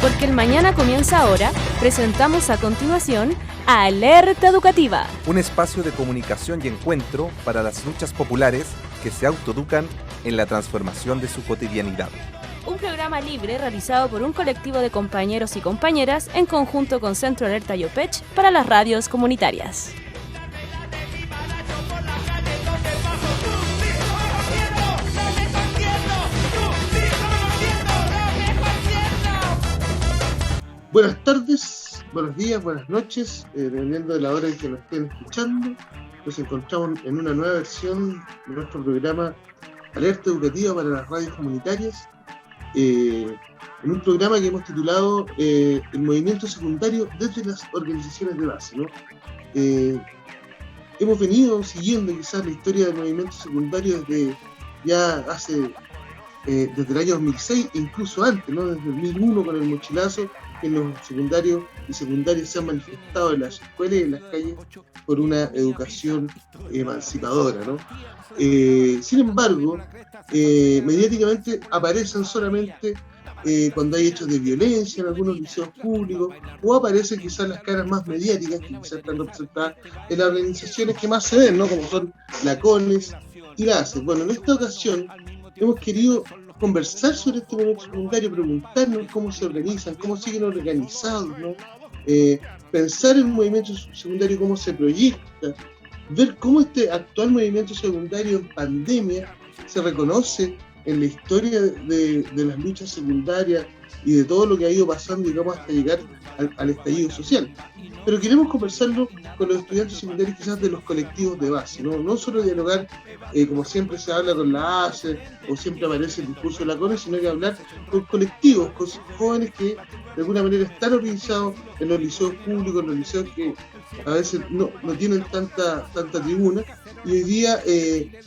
Porque el mañana comienza ahora, presentamos a continuación Alerta Educativa. Un espacio de comunicación y encuentro para las luchas populares que se autoeducan en la transformación de su cotidianidad. Un programa libre realizado por un colectivo de compañeros y compañeras en conjunto con Centro Alerta y OPECH para las radios comunitarias. Buenas tardes, buenos días, buenas noches, dependiendo de la hora en que nos estén escuchando. Nos encontramos en una nueva versión de nuestro programa Alerta Educativa para las radios comunitarias, en un programa que hemos titulado El movimiento secundario desde las organizaciones de base, ¿no? Hemos venido siguiendo quizás la historia del movimiento secundario desde el año 2006, e incluso antes, ¿no? Desde el 2001 con el mochilazo, que los secundarios y secundarias se han manifestado en las escuelas y en las calles por una educación emancipadora, ¿no? Sin embargo, mediáticamente aparecen solamente cuando hay hechos de violencia en algunos liceos públicos, o aparecen quizás las caras más mediáticas que quizás están representadas en las organizaciones que más se ven, ¿no? Como son la CONES y la ACE. Bueno, en esta ocasión hemos querido conversar sobre este movimiento secundario, preguntarnos cómo se organizan, cómo siguen organizados, ¿no? Pensar en un movimiento secundario, cómo se proyecta, ver cómo este actual movimiento secundario en pandemia se reconoce en la historia de las luchas secundarias y de todo lo que ha ido pasando, digamos, hasta llegar al estallido social. Pero queremos conversarlo con los estudiantes secundarios quizás de los colectivos de base, no solo dialogar, como siempre se habla con la ACE, o siempre aparece el discurso de la CONE, sino que hablar con colectivos, con jóvenes que de alguna manera están organizados en los liceos públicos, en los liceos que a veces no tienen tanta tribuna, y hoy día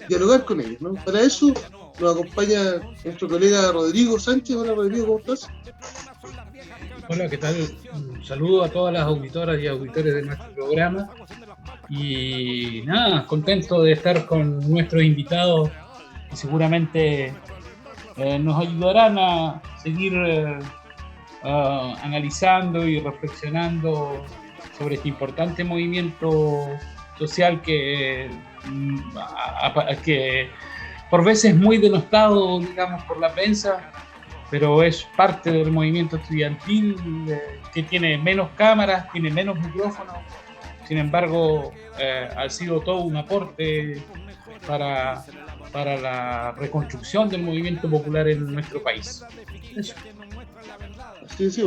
dialogar con ellos, ¿no? Para eso nos acompaña nuestro colega Rodrigo Sánchez. Hola Rodrigo, ¿cómo estás? Hola, ¿qué tal? Un saludo a todas las auditoras y auditores de nuestro programa. Y nada, contento de estar con nuestros invitados que seguramente nos ayudarán a seguir analizando y reflexionando sobre este importante movimiento social que por veces muy denostado, digamos, por la prensa, pero es parte del movimiento estudiantil que tiene menos cámaras, tiene menos micrófonos. Sin embargo, ha sido todo un aporte para la reconstrucción del movimiento popular en nuestro país. Eso. Así es.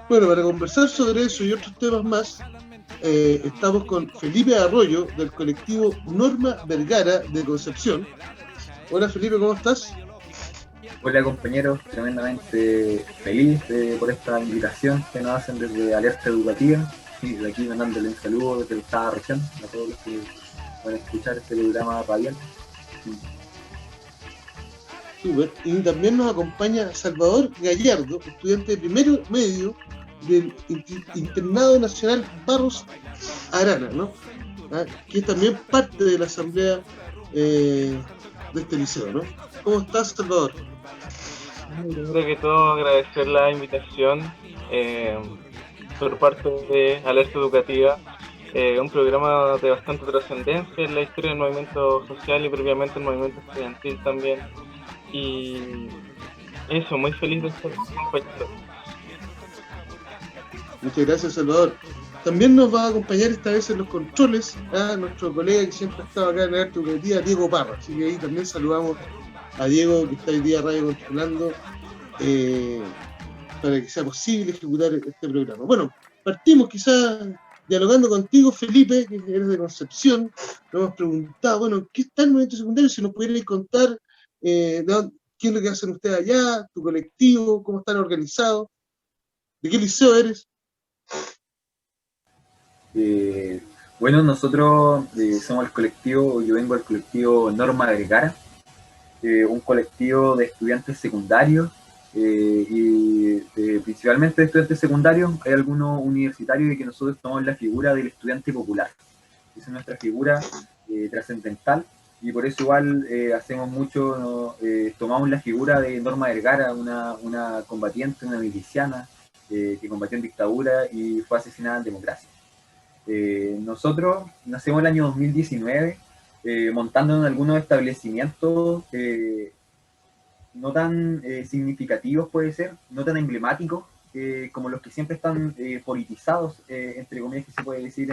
Bueno, para conversar sobre eso y otros temas más, estamos con Felipe Arroyo, del colectivo Norma Vergara de Concepción. Hola Felipe, ¿cómo estás? Hola compañeros, tremendamente feliz por esta invitación que nos hacen desde Alerta Educativa, y de aquí mandándole un saludo desde esta región a todos los que van a escuchar este programa radial. Súper. Y también nos acompaña Salvador Gallardo, estudiante de primero medio del Internado Nacional Barros Arana, ¿no? Que es también parte de la asamblea de este liceo, ¿no? ¿Cómo estás, Salvador? Primero que todo, agradecer la invitación por parte de Alerta Educativa, un programa de bastante trascendencia en la historia del movimiento social y previamente el movimiento estudiantil también. Y eso, muy feliz de estar acompañado. Muchas gracias, Salvador. También nos va a acompañar esta vez en los controles nuestro colega que siempre ha estado acá en Alerta Educativa, Diego Parra. Así que ahí también saludamos a Diego, que está hoy día radio controlando, para que sea posible ejecutar este programa. Bueno, partimos quizás dialogando contigo, Felipe, que eres de Concepción. Nos hemos preguntado, bueno, ¿qué está el movimiento secundario? Si nos pudierais contar qué es lo que hacen ustedes allá, tu colectivo, cómo están organizados, ¿de qué liceo eres? Bueno, nosotros somos el colectivo, yo vengo del colectivo Norma Vergara, un colectivo de estudiantes secundarios y principalmente de estudiantes secundarios. Hay algunos universitarios y que nosotros tomamos la figura del estudiante popular. Esa es nuestra figura trascendental, y por eso igual hacemos mucho, tomamos la figura de Norma Vergara, una combatiente, una miliciana, que combatió en dictadura y fue asesinada en democracia. Nosotros nacimos el año 2019, montando en algunos establecimientos no tan significativos, puede ser, no tan emblemáticos, como los que siempre están politizados, entre comillas, que se puede decir,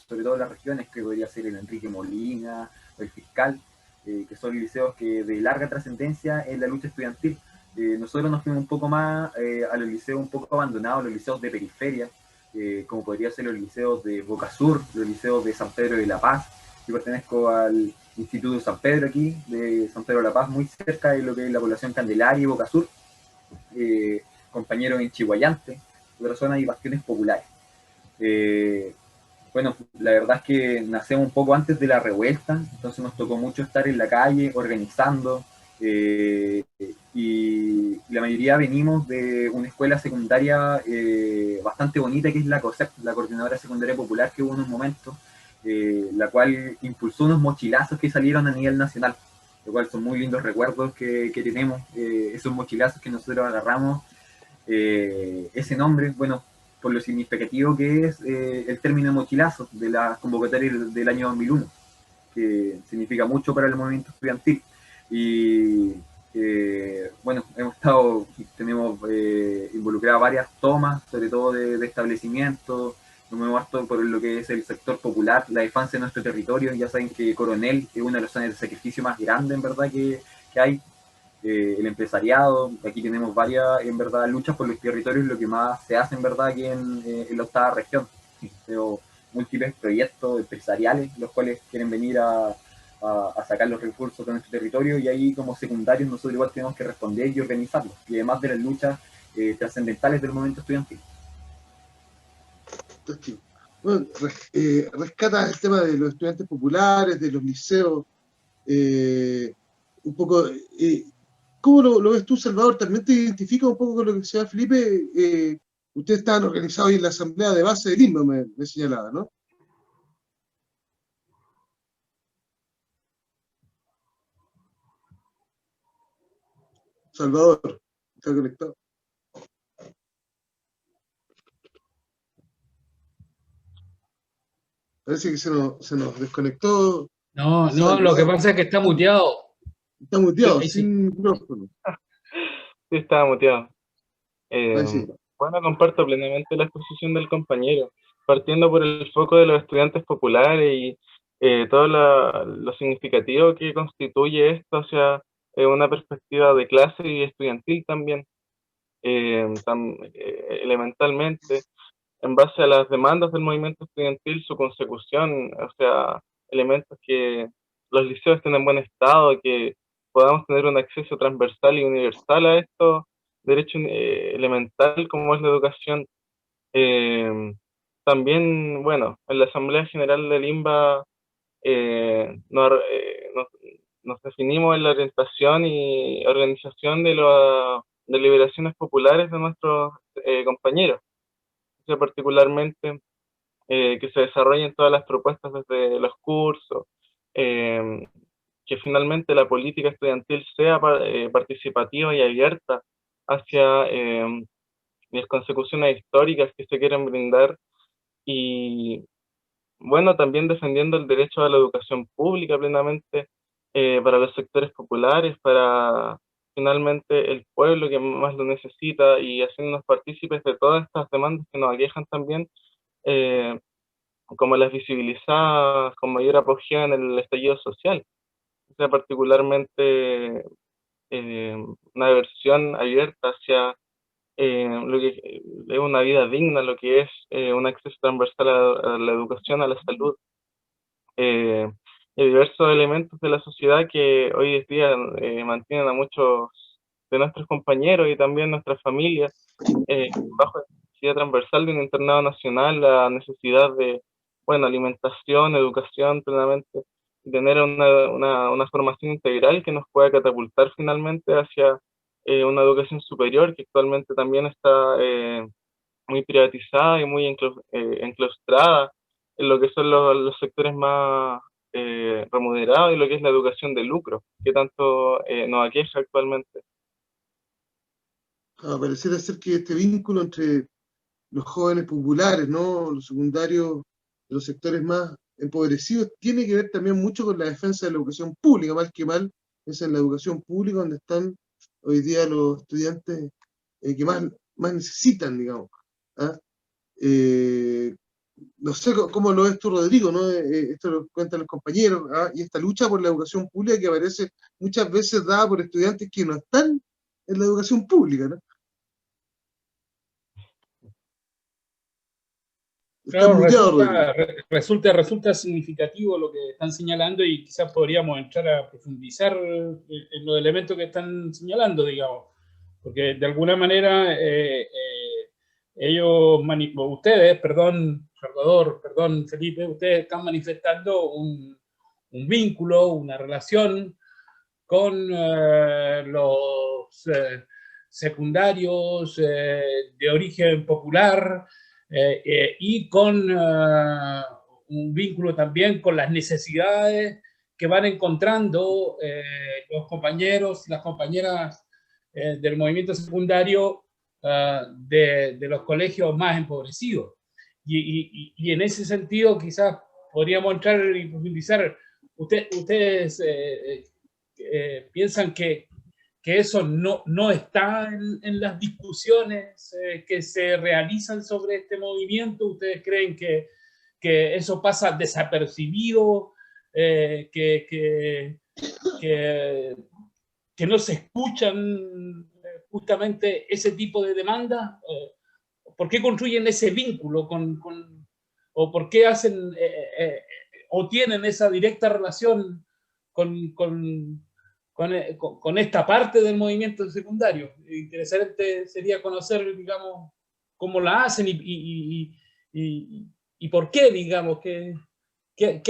sobre todo en las regiones, que podría ser el Enrique Molina o el Fiscal, que son liceos que de larga trascendencia en la lucha estudiantil. Nosotros nos fuimos un poco más a los liceos un poco abandonados, los liceos de periferia, como podría ser los liceos de Boca Sur, los liceos de San Pedro de la Paz. Yo pertenezco al Instituto San Pedro aquí, de San Pedro de la Paz, muy cerca de lo que es la población Candelaria y Boca Sur, compañeros en Chihuayante, otra zona y bastiones populares. Bueno, la verdad es que nacemos un poco antes de la revuelta, entonces nos tocó mucho estar en la calle, organizando, y la mayoría venimos de una escuela secundaria bastante bonita, que es la COSEP, la Coordinadora Secundaria Popular, que hubo en un momento, la cual impulsó unos mochilazos que salieron a nivel nacional, lo cual son muy lindos recuerdos que tenemos, esos mochilazos que nosotros agarramos, ese nombre, bueno, por lo significativo que es el término mochilazo de la convocatoria del año 2001, que significa mucho para el movimiento estudiantil. Y bueno, tenemos involucradas varias tomas, sobre todo de establecimientos, nos movemos harto por lo que es el sector popular, la defensa de nuestro territorio. Ya saben que Coronel es una de las zonas de sacrificio más grandes, en verdad, que hay. El empresariado, aquí tenemos varias, en verdad, luchas por los territorios, lo que más se hace, en verdad, aquí en la octava región. Tengo múltiples proyectos empresariales, los cuales quieren venir a sacar los recursos de nuestro territorio, y ahí, como secundarios, nosotros igual tenemos que responder y organizarlos, y además de las luchas trascendentales del movimiento estudiantil. Bueno, rescata el tema de los estudiantes populares, de los liceos, un poco. ¿Cómo lo ves tú, Salvador? ¿También te identificas un poco con lo que decía Felipe? Ustedes estaban organizados ahí en la asamblea de base del INMA, me señalaba, ¿no? Salvador, ¿está conectado? Parece que se nos desconectó. No, Salvador. lo que pasa es que está muteado. Está muteado, Sí, sin micrófono. Sí, estaba muteado. Ahí sí. Bueno, comparto plenamente la exposición del compañero, partiendo por el foco de los estudiantes populares y todo lo significativo que constituye esto hacia una perspectiva de clase y estudiantil también, elementalmente, en base a las demandas del movimiento estudiantil, su consecución, o sea, elementos que los liceos estén en buen estado, que podamos tener un acceso transversal y universal a esto, derecho elemental como es la educación. Eh, También, bueno, en la Asamblea General del INBA nos definimos en la orientación y organización de las deliberaciones populares de nuestros compañeros, o sea, particularmente que se desarrollen todas las propuestas desde los cursos, eh, que finalmente la política estudiantil sea participativa y abierta hacia las consecuciones históricas que se quieren brindar, y bueno, también defendiendo el derecho a la educación pública plenamente para los sectores populares, para finalmente el pueblo que más lo necesita, y haciéndonos partícipes de todas estas demandas que nos aquejan también, eh, como las visibilizadas con mayor apogeo en el estallido social. O sea, particularmente una versión abierta hacia lo que es una vida digna, lo que es un acceso transversal a la educación, a la salud, eh, y diversos elementos de la sociedad que hoy en día mantienen a muchos de nuestros compañeros y también nuestras familias bajo la necesidad transversal de un internado nacional, la necesidad de, bueno, alimentación, educación plenamente, y tener una formación integral que nos pueda catapultar finalmente hacia una educación superior que actualmente también está muy privatizada y muy enclaustrada en lo que son los sectores más remunerados, y lo que es la educación de lucro, que tanto nos aqueja actualmente. pareciera ser que este vínculo entre los jóvenes populares, ¿no? Los secundarios, los sectores más empobrecidos, tiene que ver también mucho con la defensa de la educación pública, mal que mal, es en la educación pública donde están hoy día los estudiantes que más necesitan, digamos. ¿Ah? Eh, no sé cómo lo ves tú, Rodrigo, ¿no? Esto lo cuentan los compañeros, ¿ah? Y esta lucha por la educación pública que aparece muchas veces dada por estudiantes que no están en la educación pública, ¿no? Estás Claro, muteado, Rodrigo. resulta significativo lo que están señalando y quizás podríamos entrar a profundizar en los elementos que están señalando, digamos, porque de alguna manera ustedes, perdón, Salvador, perdón, Felipe, ustedes están manifestando un vínculo, una relación con los secundarios de origen popular y con un vínculo también con las necesidades que van encontrando los compañeros y las compañeras del movimiento secundario de los colegios más empobrecidos. Y en ese sentido quizás podríamos entrar y profundizar. Ustedes piensan que eso no está en las discusiones que se realizan sobre este movimiento. ¿Ustedes creen que eso pasa desapercibido, que no se escuchan justamente ese tipo de demandas? ¿Por qué construyen ese vínculo o por qué hacen o tienen esa directa relación con, con, con esta parte del movimiento secundario? Interesante sería conocer, digamos, cómo la hacen y por qué, digamos, qué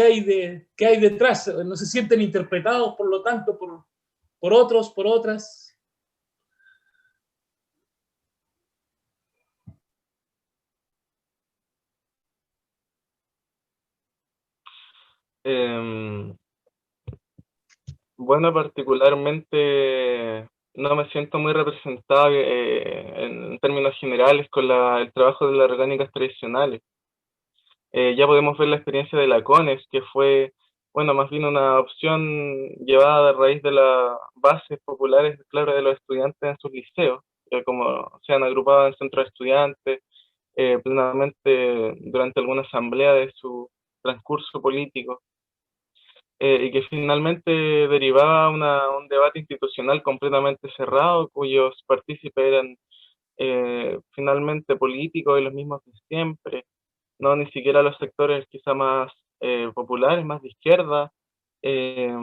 hay detrás. No se sienten interpretados, por lo tanto, por otros, por otras. Em, bueno, particularmente no me siento muy representado en términos generales con el trabajo de las orgánicas tradicionales. Ya podemos ver la experiencia de la CONES, que fue, bueno, más bien una opción llevada a raíz de las bases populares, claro, de los estudiantes en sus liceos, como se han agrupado en centros de estudiantes, plenamente durante alguna asamblea de su transcurso político, y que finalmente derivaba un debate institucional completamente cerrado, cuyos partícipes eran finalmente políticos y los mismos de siempre, no ni siquiera los sectores quizá más populares, más de izquierda, eh,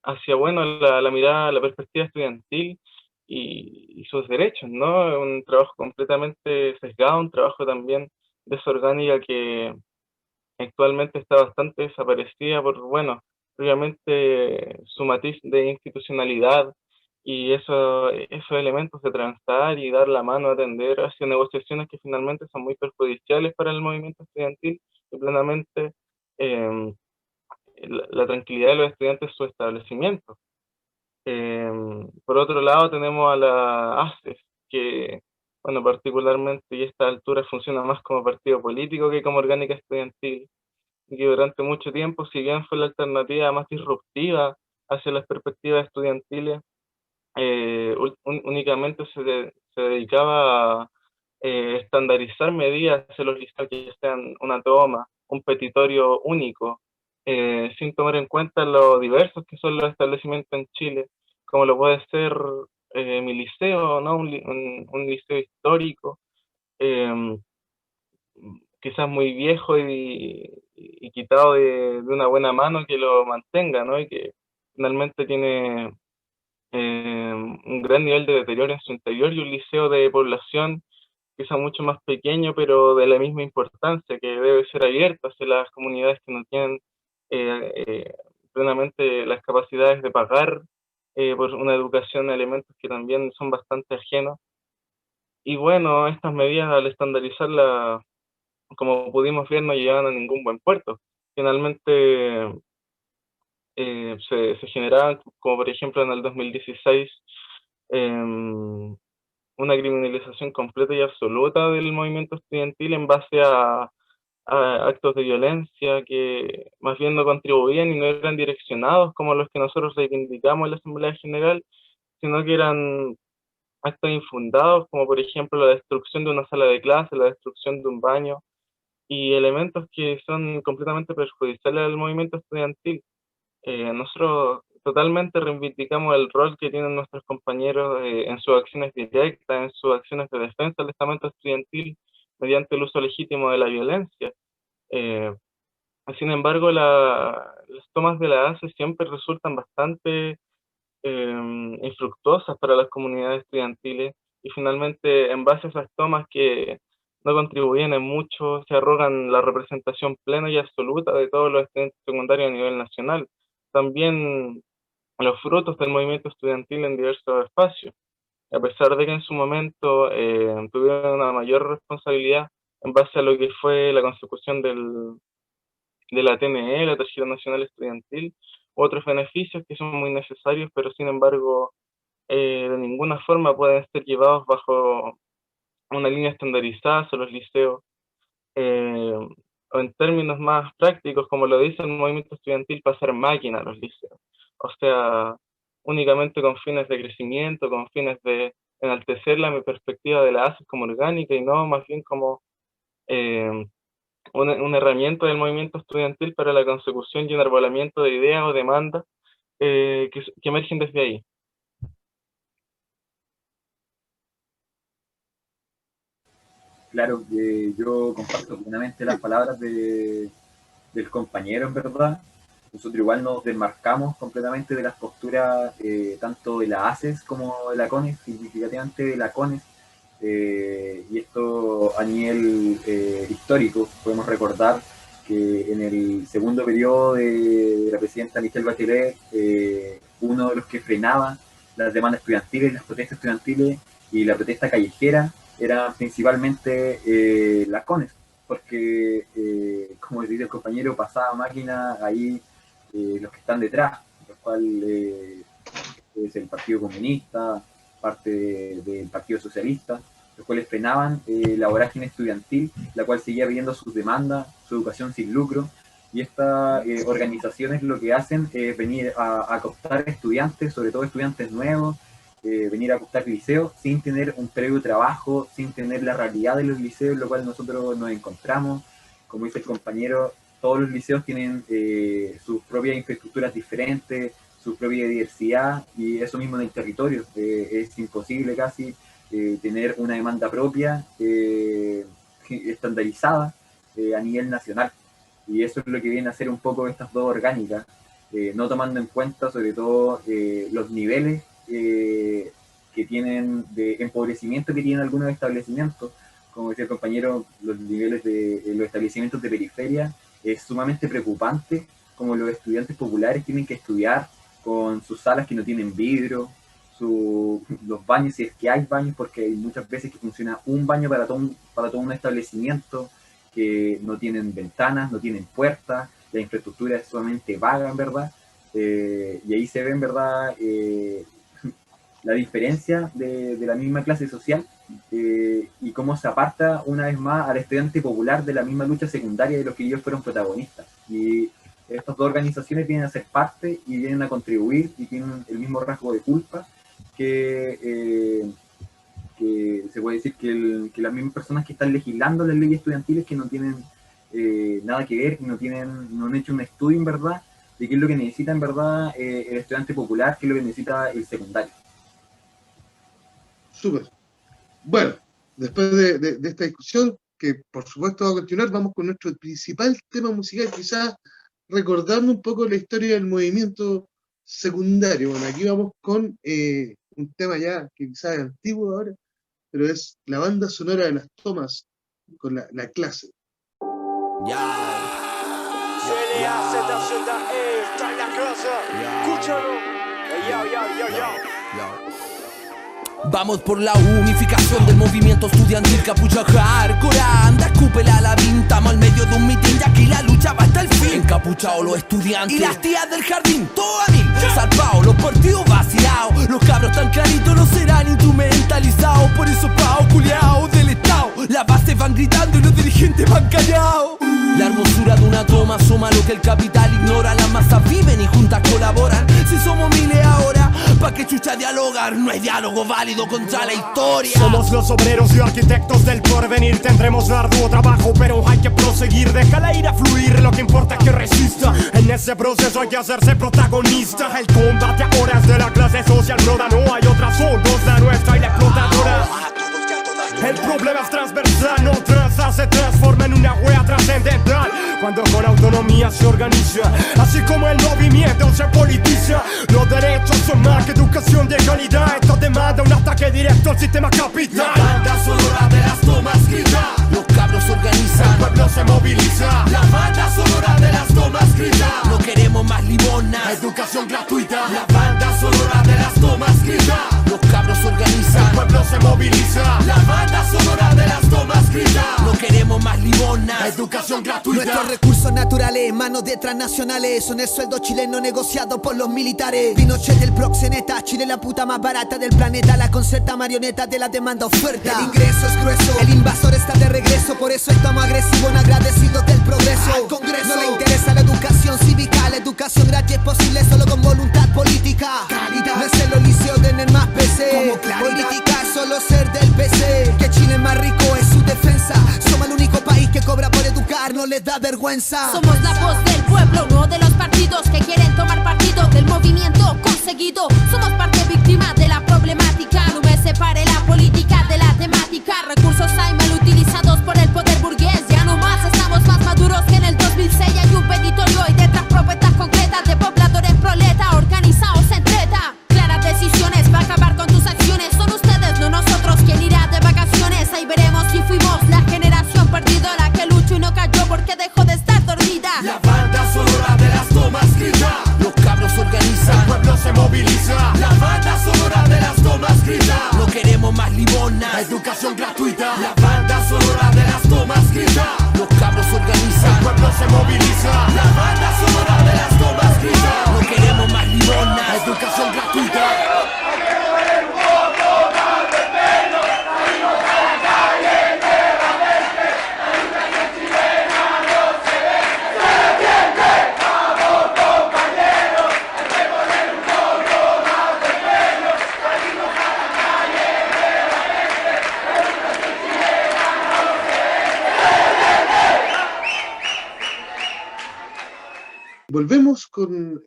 hacia, bueno, la mirada, la perspectiva estudiantil y sus derechos, ¿no? Un trabajo completamente sesgado, un trabajo también de esa orgánica que actualmente está bastante desaparecida por, bueno, obviamente su matiz de institucionalidad y esos elementos de transar y dar la mano a atender hacia negociaciones que finalmente son muy perjudiciales para el movimiento estudiantil y plenamente eh, la tranquilidad de los estudiantes su establecimiento. Por otro lado tenemos a la ACES, que, bueno, particularmente y a esta altura funciona más como partido político que como orgánica estudiantil, y que durante mucho tiempo, si bien fue la alternativa más disruptiva hacia las perspectivas estudiantiles, únicamente se dedicaba a estandarizar medidas hacia los liceos que sean una toma, un petitorio único, sin tomar en cuenta lo diversos que son los establecimientos en Chile, como lo puede ser mi liceo, ¿no? Un liceo histórico, eh, quizás muy viejo y quitado de una buena mano que lo mantenga, ¿no? Y que finalmente tiene un gran nivel de deterioro en su interior, y un liceo de población quizá mucho más pequeño, pero de la misma importancia, que debe ser abierto hacia las comunidades que no tienen plenamente las capacidades de pagar por una educación, elementos que también son bastante ajenos. Y bueno, estas medidas al estandarizarla, como pudimos ver, no llegaban a ningún buen puerto. Finalmente se generaban, como por ejemplo en el 2016, una criminalización completa y absoluta del movimiento estudiantil en base a actos de violencia que más bien no contribuían y no eran direccionados como los que nosotros reivindicamos en la Asamblea General, sino que eran actos infundados, como por ejemplo la destrucción de una sala de clase, la destrucción de un baño, y elementos que son completamente perjudiciales al movimiento estudiantil. Nosotros totalmente reivindicamos el rol que tienen nuestros compañeros en sus acciones directas, en sus acciones de defensa del estamento estudiantil mediante el uso legítimo de la violencia. Sin embargo, las tomas de la ACE siempre resultan bastante infructuosas para las comunidades estudiantiles, y finalmente, en base a esas tomas que no contribuyen en mucho, se arrogan la representación plena y absoluta de todos los estudiantes secundarios a nivel nacional. También los frutos del movimiento estudiantil en diversos espacios, a pesar de que en su momento tuvieron una mayor responsabilidad en base a lo que fue la consecución de la TNE, la Tercera Nacional Estudiantil, otros beneficios que son muy necesarios, pero sin embargo de ninguna forma pueden ser llevados bajo una línea estandarizada sobre los liceos, o en términos más prácticos, como lo dice el movimiento estudiantil, pasar máquina a los liceos. O sea, únicamente con fines de crecimiento, con fines de enaltecer la perspectiva de la ACES como orgánica y no más bien como una herramienta del movimiento estudiantil para la consecución y enarbolamiento de ideas o demandas que emergen desde ahí. Claro, yo comparto plenamente las palabras del compañero, en verdad. Nosotros igual nos desmarcamos completamente de las posturas tanto de la ACES como de la CONES, significativamente de la CONES, y esto a nivel histórico. Podemos recordar que en el segundo periodo de la presidenta Michelle Bachelet, uno de los que frenaba las demandas estudiantiles, las protestas estudiantiles y la protesta callejera eran principalmente las CONES, porque, como dice el compañero, pasaba máquina ahí los que están detrás, los cuales es el Partido Comunista, parte del Partido Socialista, los cuales frenaban la vorágine estudiantil, la cual seguía pidiendo sus demandas, su educación sin lucro, y estas organizaciones lo que hacen es venir a cooptar estudiantes, sobre todo estudiantes nuevos, venir a cooptar liceos sin tener un previo trabajo, sin tener la realidad de los liceos, en lo cual nosotros nos encontramos. Como dice el compañero, todos los liceos tienen sus propias infraestructuras diferentes, su propia diversidad, y eso mismo en el territorio. Es imposible casi tener una demanda propia estandarizada a nivel nacional. Y eso es lo que vienen a hacer un poco estas dos orgánicas, no tomando en cuenta sobre todo los niveles que tienen de empobrecimiento que tienen algunos establecimientos. Como decía el compañero, los niveles de los establecimientos de periferia es sumamente preocupante, como los estudiantes populares tienen que estudiar con sus salas que no tienen vidrio, los baños, si es que hay baños, porque hay muchas veces que funciona un baño para todo un establecimiento, que no tienen ventanas, no tienen puertas, la infraestructura es sumamente vaga, en verdad, y ahí se ve, en verdad, la diferencia de la misma clase social y cómo se aparta una vez más al estudiante popular de la misma lucha secundaria de los que ellos fueron protagonistas. Y estas dos organizaciones vienen a ser parte y vienen a contribuir y tienen el mismo rasgo de culpa que se puede decir que las mismas personas que están legislando las leyes estudiantiles, que no tienen nada que ver, no han hecho un estudio en verdad de qué es lo que necesita en verdad el estudiante popular, qué es lo que necesita el secundario. Súper. Bueno, después de esta discusión, que por supuesto va a continuar, vamos con nuestro principal tema musical, quizás recordando un poco la historia del movimiento secundario. Bueno, aquí vamos con un tema ya que quizás es antiguo ahora, pero es la banda sonora de las tomas con la clase. Vamos por la unificación del movimiento estudiantil, capucha hardcore, anda, escúpela a la vinta, al medio de un mitin, y aquí la lucha va hasta el fin. encapuchados los estudiantes. Y las tías del jardín, todo a mil, salvados, los partidos vacilados. Los cabros tan claritos no serán instrumentalizados. Por eso pagos culiados del Estado. Las bases van gritando y los dirigentes van callados. La hermosura de una toma asoma lo que el capital ignora. Las masas viven y juntas colaboran. Si somos miles ahora, ¿pa' qué chucha dialogar? No hay diálogo válido contra la historia. Somos los obreros y arquitectos del porvenir. Tendremos arduo trabajo, pero hay que proseguir. Déjala ir a fluir, lo que importa es que resista. En ese proceso hay que hacerse protagonista. El combate ahora es de la clase social broda. No hay otras fondos, la nuestra y la explotadora. El problema es transversal, no tranza, se transforma en una wea trascendental. Cuando con autonomía se organiza, así como el movimiento se politiza. Los derechos son más que educación de calidad. Esto demanda un ataque directo al sistema capital. La banda sonora de las tomas grita. Los cabros se organizan, el pueblo se moviliza. La banda sonora de las tomas grita. No queremos más libonas, educación gratuita. La banda sonora de las tomas grita. Los cabros se organizan, el pueblo se moviliza. La banda sonora de las tomas grita. No queremos más libonas, educación gratuita. Nuestros recursos naturales, manos de transnacionales, son el sueldo chileno negociado por los militares. Pinochet el proxeneta, Chile la puta más barata del planeta. La concerta marioneta de la demanda oferta. El ingreso es grueso, el invasor está de regreso. Por eso estamos agresivos, no agradecidos del progreso. Al Congreso no le interesa la educación cívica. La educación gratis es posible solo con voluntad política. Calidad. No es en los liceos tener más PC. Política es solo ser del PC. Que Chile es más rico es su defensa. Somos el único país que cobra por educar, no les da vergüenza. Somos la voz del pueblo, no de los partidos que quieren tomar partido del movimiento conseguido. Somos parte víctima de la problemática. No me separe la política de la temática. Recursos hay mal utilizados por el poder burgués. Ya no más, estamos más maduros que en el 2006. Hay un petitorio y detrás propuestas concretas de pobladores proleta organizados en treta. Claras decisiones para acabar con tus acciones. Son ustedes, no nosotros, quien irá de vacaciones. Ahí veremos si fuimos la generación perdidora que luchó y no cayó porque dejó de estar dormida. La banda sonora de las tomas grita. Los cabros se organizan, el pueblo se moviliza. La banda sonora de las tomas grita. No queremos más libonas, educación gratuita. La banda sonora de las tomas grita. Los cabros se organizan, el pueblo se moviliza. La banda sonora de las tomas grita. No queremos más libonas, educación gratuita. Volvemos con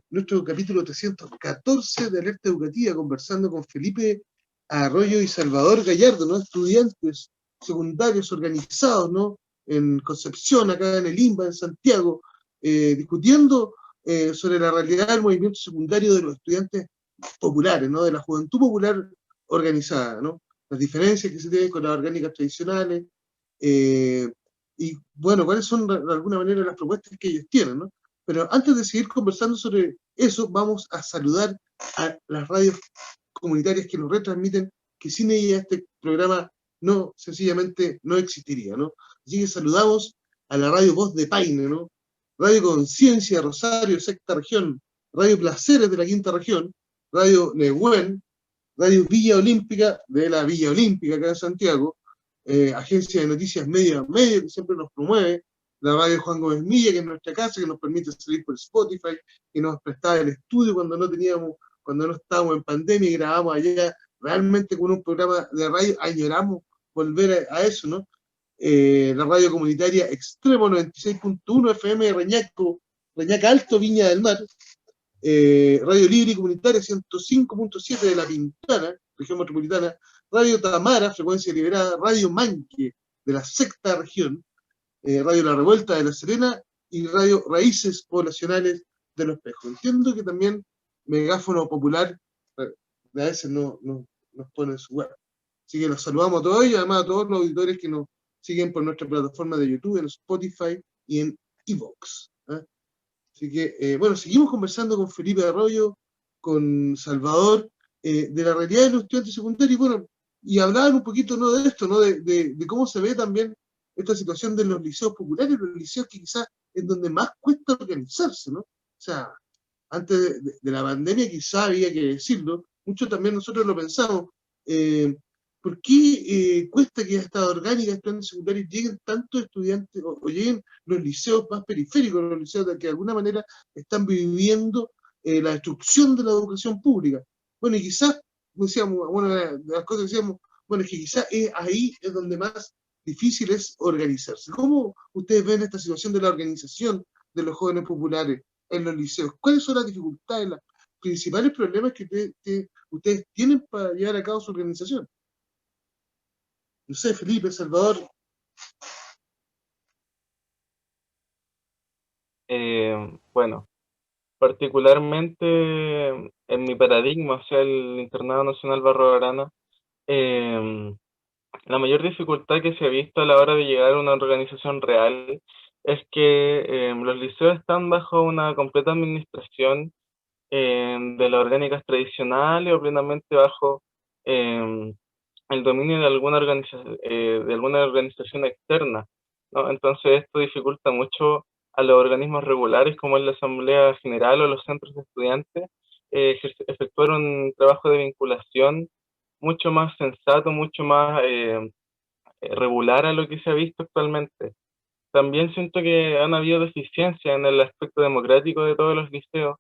nuestro capítulo 314 de Alerta Educativa, conversando con Felipe Arroyo y Salvador Gallardo, ¿no? Estudiantes secundarios organizados, ¿no? En Concepción, acá en el INBA, en Santiago, discutiendo sobre la realidad del movimiento secundario de los estudiantes populares, ¿no? De la juventud popular organizada, ¿no? Las diferencias que se tienen con las orgánicas tradicionales, y bueno, cuáles son de alguna manera las propuestas que ellos tienen, ¿no? Pero antes de seguir conversando sobre eso, vamos a saludar a las radios comunitarias que nos retransmiten, que sin ellas este programa no, sencillamente no existiría, ¿no? Así que saludamos a la radio Voz de Paine, ¿no? Radio Conciencia de Rosario, sexta región, Radio Placeres de la quinta región, Radio Nehuen, Radio Villa Olímpica de la Villa Olímpica acá en Santiago, Agencia de Noticias Medio a Medio, que siempre nos promueve, la radio Juan Gómez Milla, que es nuestra casa, que nos permite salir por Spotify, que nos prestaba el estudio cuando no estábamos en pandemia y grabamos allá, realmente con un programa de radio, añoramos volver a eso, ¿no? La radio comunitaria Extremo 96.1 FM Reñaca Alto, Viña del Mar, Radio Libre y Comunitaria 105.7 de La Pintana, región metropolitana, Radio Tamara, frecuencia liberada, Radio Manque de la sexta región, Radio La Revuelta de La Serena y Radio Raíces Poblacionales de Los Espejos. Entiendo que también Megáfono Popular a veces nos pone en su web. Así que los saludamos a todos y además a todos los auditores que nos siguen por nuestra plataforma de YouTube, en Spotify y en iVoox. Así que, bueno, seguimos conversando con Felipe Arroyo, con Salvador, de la realidad de los estudiantes secundarios, bueno, y hablaban un poquito, ¿no?, de esto, ¿no?, de cómo se ve también esta situación de los liceos populares, los liceos que quizás es donde más cuesta organizarse, ¿no? O sea, antes de la pandemia quizá había que decirlo, mucho también nosotros lo pensamos, ¿por qué cuesta que a esta orgánica, estudiantes secundarios, lleguen tantos estudiantes o lleguen los liceos más periféricos, los liceos que de alguna manera están viviendo la destrucción de la educación pública? Bueno, y quizás, decíamos, una de las cosas que decíamos, bueno, es que quizás ahí es donde más difícil es organizarse. ¿Cómo ustedes ven esta situación de la organización de los jóvenes populares en los liceos? ¿Cuáles son las dificultades, los principales problemas que ustedes tienen para llevar a cabo su organización? No sé, Felipe, Salvador. Bueno, particularmente en mi paradigma, o sea, el Internado Nacional Barro Arana, la mayor dificultad que se ha visto a la hora de llegar a una organización real es que los liceos están bajo una completa administración de las orgánicas tradicionales o plenamente bajo el dominio de alguna organización externa, ¿no? Entonces esto dificulta mucho a los organismos regulares como es la Asamblea General o los centros de estudiantes efectuar un trabajo de vinculación mucho más sensato, mucho más regular a lo que se ha visto actualmente. También siento que han habido deficiencias en el aspecto democrático de todos los liceos,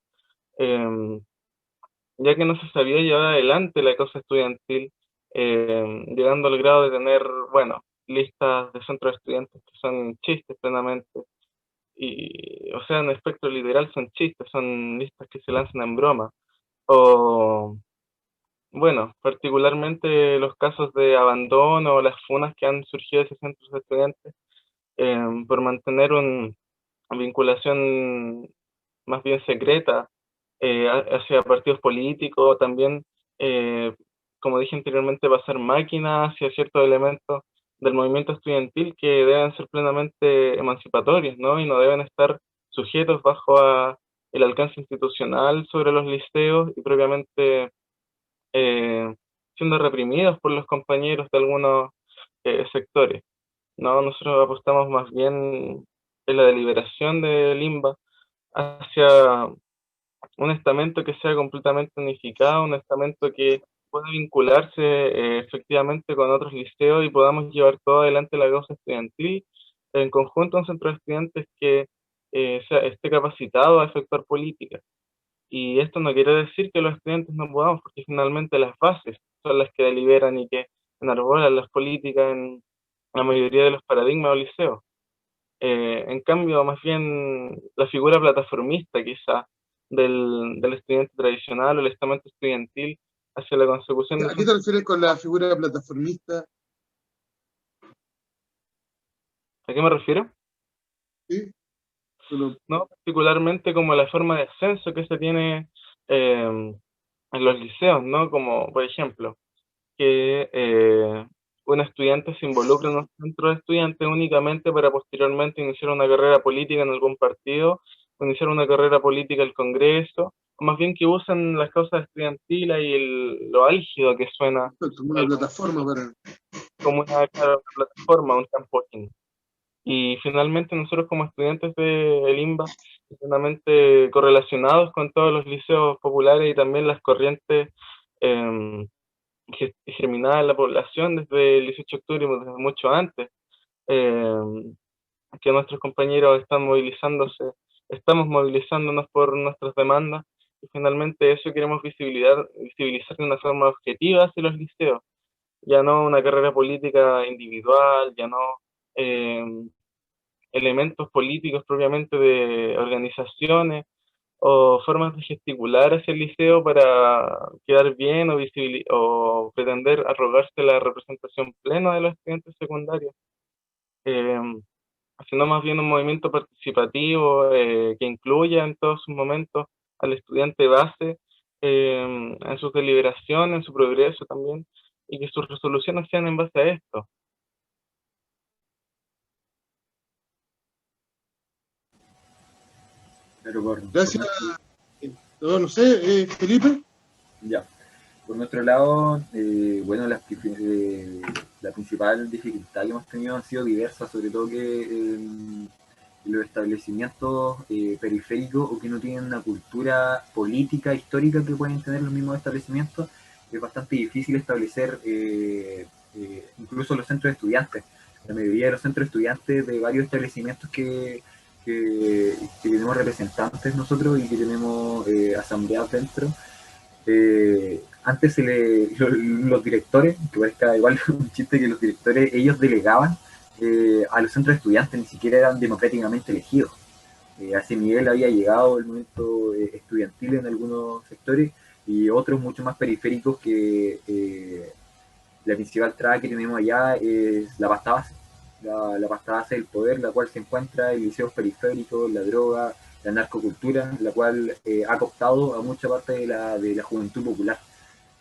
ya que no se sabía llevar adelante la cosa estudiantil, llegando al grado de tener, bueno, listas de centros de estudiantes que son chistes plenamente. Y, o sea, en el espectro literal son chistes, son listas que se lanzan en broma. O, bueno, particularmente los casos de abandono o las funas que han surgido de esos centros de estudiantes por mantener una vinculación más bien secreta hacia partidos políticos, también, como dije anteriormente, pasar máquinas hacia ciertos elementos del movimiento estudiantil que deben ser plenamente emancipatorios, ¿no? Y no deben estar sujetos bajo el alcance institucional sobre los liceos y propiamente siendo reprimidos por los compañeros de algunos sectores, ¿no? Nosotros apostamos más bien en la deliberación de Limba hacia un estamento que sea completamente unificado, un estamento que pueda vincularse efectivamente con otros liceos y podamos llevar todo adelante la causa estudiantil en conjunto a un centro de estudiantes que esté capacitado a efectuar política. Y esto no quiere decir que los estudiantes no podamos, porque finalmente las bases son las que deliberan y que enarbolan las políticas en la mayoría de los paradigmas o liceos. En cambio, más bien la figura plataformista quizá del estudiante tradicional o el estamento estudiantil hacia la consecución de... ¿A qué te refieres con la figura plataformista? ¿A qué me refiero? Sí. No, particularmente como la forma de ascenso que se tiene en los liceos, ¿no? Como, por ejemplo, que un estudiante se involucre en un centro de estudiantes únicamente para posteriormente iniciar una carrera política en algún partido, o iniciar una carrera política en el Congreso, o más bien que usen las causas estudiantiles y lo álgido que suena. Como una plataforma para... Como una plataforma, un trampoline. Y finalmente nosotros como estudiantes de IMBA, plenamente correlacionados con todos los liceos populares y también las corrientes germinadas en la población desde el 18 de octubre y desde mucho antes, que nuestros compañeros están movilizándose, estamos movilizándonos por nuestras demandas y finalmente eso queremos visibilizar de una forma objetiva hacia los liceos, ya no una carrera política individual, ya no elementos políticos propiamente de organizaciones o formas de gesticular hacia el liceo para quedar bien o pretender arrogarse la representación plena de los estudiantes secundarios, sino más bien un movimiento participativo que incluya en todos sus momentos al estudiante base en sus deliberaciones, en su progreso también, y que sus resoluciones sean en base a esto. Pero Gracias. No sé, Felipe. Ya. Por nuestro lado, bueno, la principal dificultad que hemos tenido han sido diversas, sobre todo que los establecimientos periféricos o que no tienen una cultura política, histórica que pueden tener los mismos establecimientos, es bastante difícil establecer incluso los centros de estudiantes. La mayoría de los centros de estudiantes de varios establecimientos que tenemos representantes nosotros y que tenemos asambleas dentro, antes los directores, que parezca igual un chiste, que los directores, ellos delegaban a los centros de estudiantes, ni siquiera eran democráticamente elegidos. A ese nivel había llegado el movimiento estudiantil en algunos sectores, y otros mucho más periféricos que la principal traba que tenemos allá es la pasta base. La pasta base del poder, la cual se encuentra en liceos periféricos, la droga, la narcocultura, la cual ha cooptado a mucha parte de la juventud popular,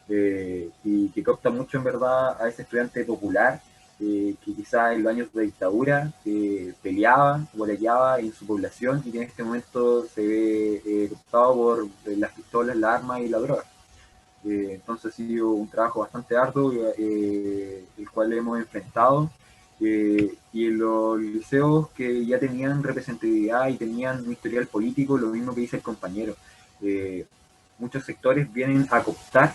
y que coopta mucho en verdad a ese estudiante popular que quizás en los años de dictadura peleaba, boleteaba en su población, y que en este momento se ve cooptado por las pistolas, las armas y la droga. Entonces ha sido un trabajo bastante arduo, el cual hemos enfrentado, y en los liceos que ya tenían representatividad y tenían un historial político, lo mismo que dice el compañero, muchos sectores vienen a cooptar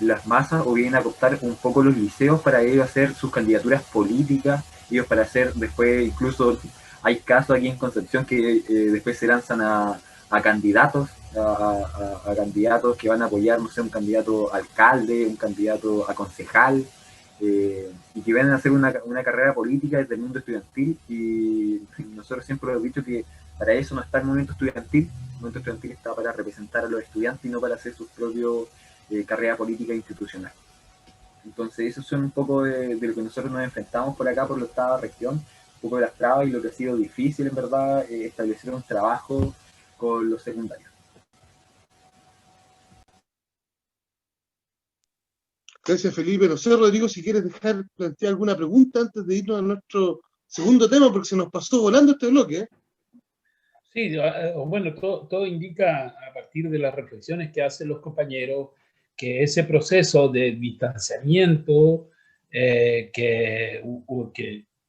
las masas, o vienen a cooptar un poco los liceos para ellos hacer sus candidaturas políticas, ellos para hacer después, incluso hay casos aquí en Concepción que después se lanzan a candidatos, a candidatos que van a apoyar, no sé, un candidato a alcalde, un candidato a concejal, y que vienen a hacer una carrera política desde el mundo estudiantil. Y nosotros siempre hemos dicho que para eso no está el movimiento estudiantil. El movimiento estudiantil está para representar a los estudiantes y no para hacer sus propios carrera política institucional. Entonces esos son un poco de lo que nosotros nos enfrentamos por acá, por la octava región, un poco de las trabas y lo que ha sido difícil en verdad, establecer un trabajo con los secundarios. Gracias, Felipe. No sé, Rodrigo, si quieres plantear alguna pregunta antes de irnos a nuestro segundo tema, porque se nos pasó volando este bloque, ¿eh? Sí, bueno, todo indica, a partir de las reflexiones que hacen los compañeros, que ese proceso de distanciamiento que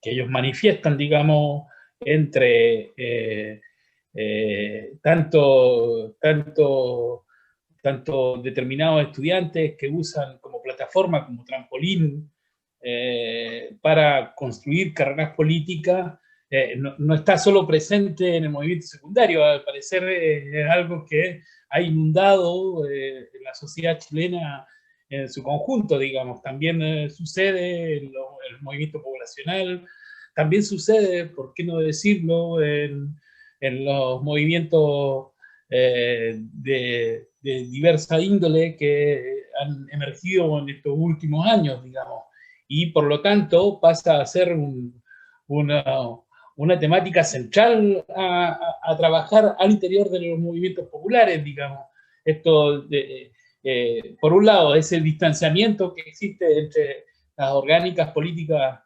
ellos manifiestan, digamos, entre tanto determinados estudiantes que usan como plataforma, como trampolín, para construir carreras políticas, no está solo presente en el movimiento secundario. Al parecer es algo que ha inundado la sociedad chilena en su conjunto, digamos. También sucede en el movimiento poblacional, también sucede, por qué no decirlo, en los movimientos de diversa índole que han emergido en estos últimos años, digamos. Y por lo tanto pasa a ser una temática central a trabajar al interior de los movimientos populares, digamos. Esto, por un lado, es el distanciamiento que existe entre las orgánicas políticas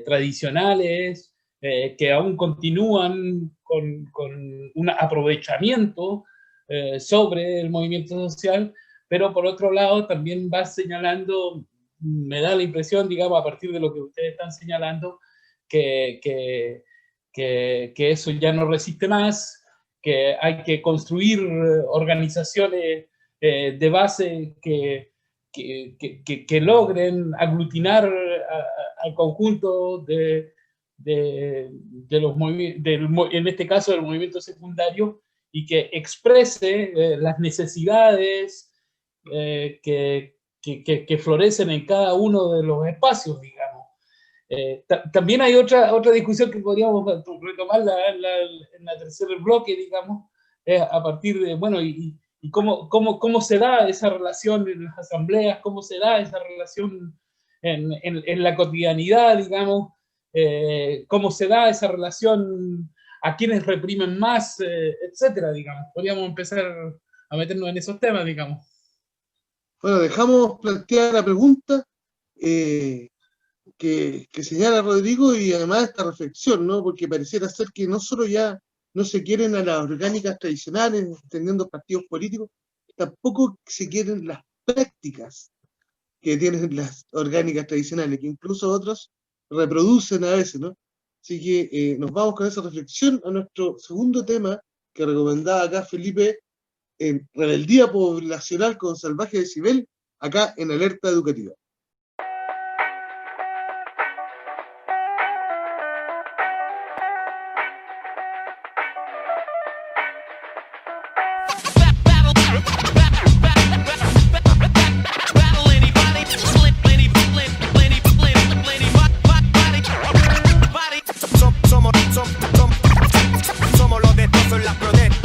tradicionales, que aún continúan con un aprovechamiento sobre el movimiento social, pero por otro lado también va señalando, me da la impresión, digamos, a partir de lo que ustedes están señalando, que eso ya no resiste más, que hay que construir organizaciones de base que logren aglutinar al conjunto de los movimientos, en este caso del movimiento secundario, y que exprese las necesidades que florecen en cada uno de los espacios, digamos. También hay otra discusión que podríamos retomar en la tercer bloque, digamos, a partir de, bueno, y cómo se da esa relación en las asambleas, cómo se da esa relación en la cotidianidad, digamos, cómo se da esa relación a quienes reprimen más, etcétera, digamos. Podríamos empezar a meternos en esos temas, digamos. Bueno, dejamos plantear la pregunta que señala Rodrigo, y además esta reflexión, ¿no? Porque pareciera ser que no solo ya no se quieren a las orgánicas tradicionales, teniendo partidos políticos, tampoco se quieren las prácticas que tienen las orgánicas tradicionales, que incluso otros reproducen a veces, ¿no? Así que nos vamos con esa reflexión a nuestro segundo tema que recomendaba acá Felipe, en Rebeldía Poblacional con Salvaje Decibel, acá en Alerta Educativa. Somos los destrozos en las protestas.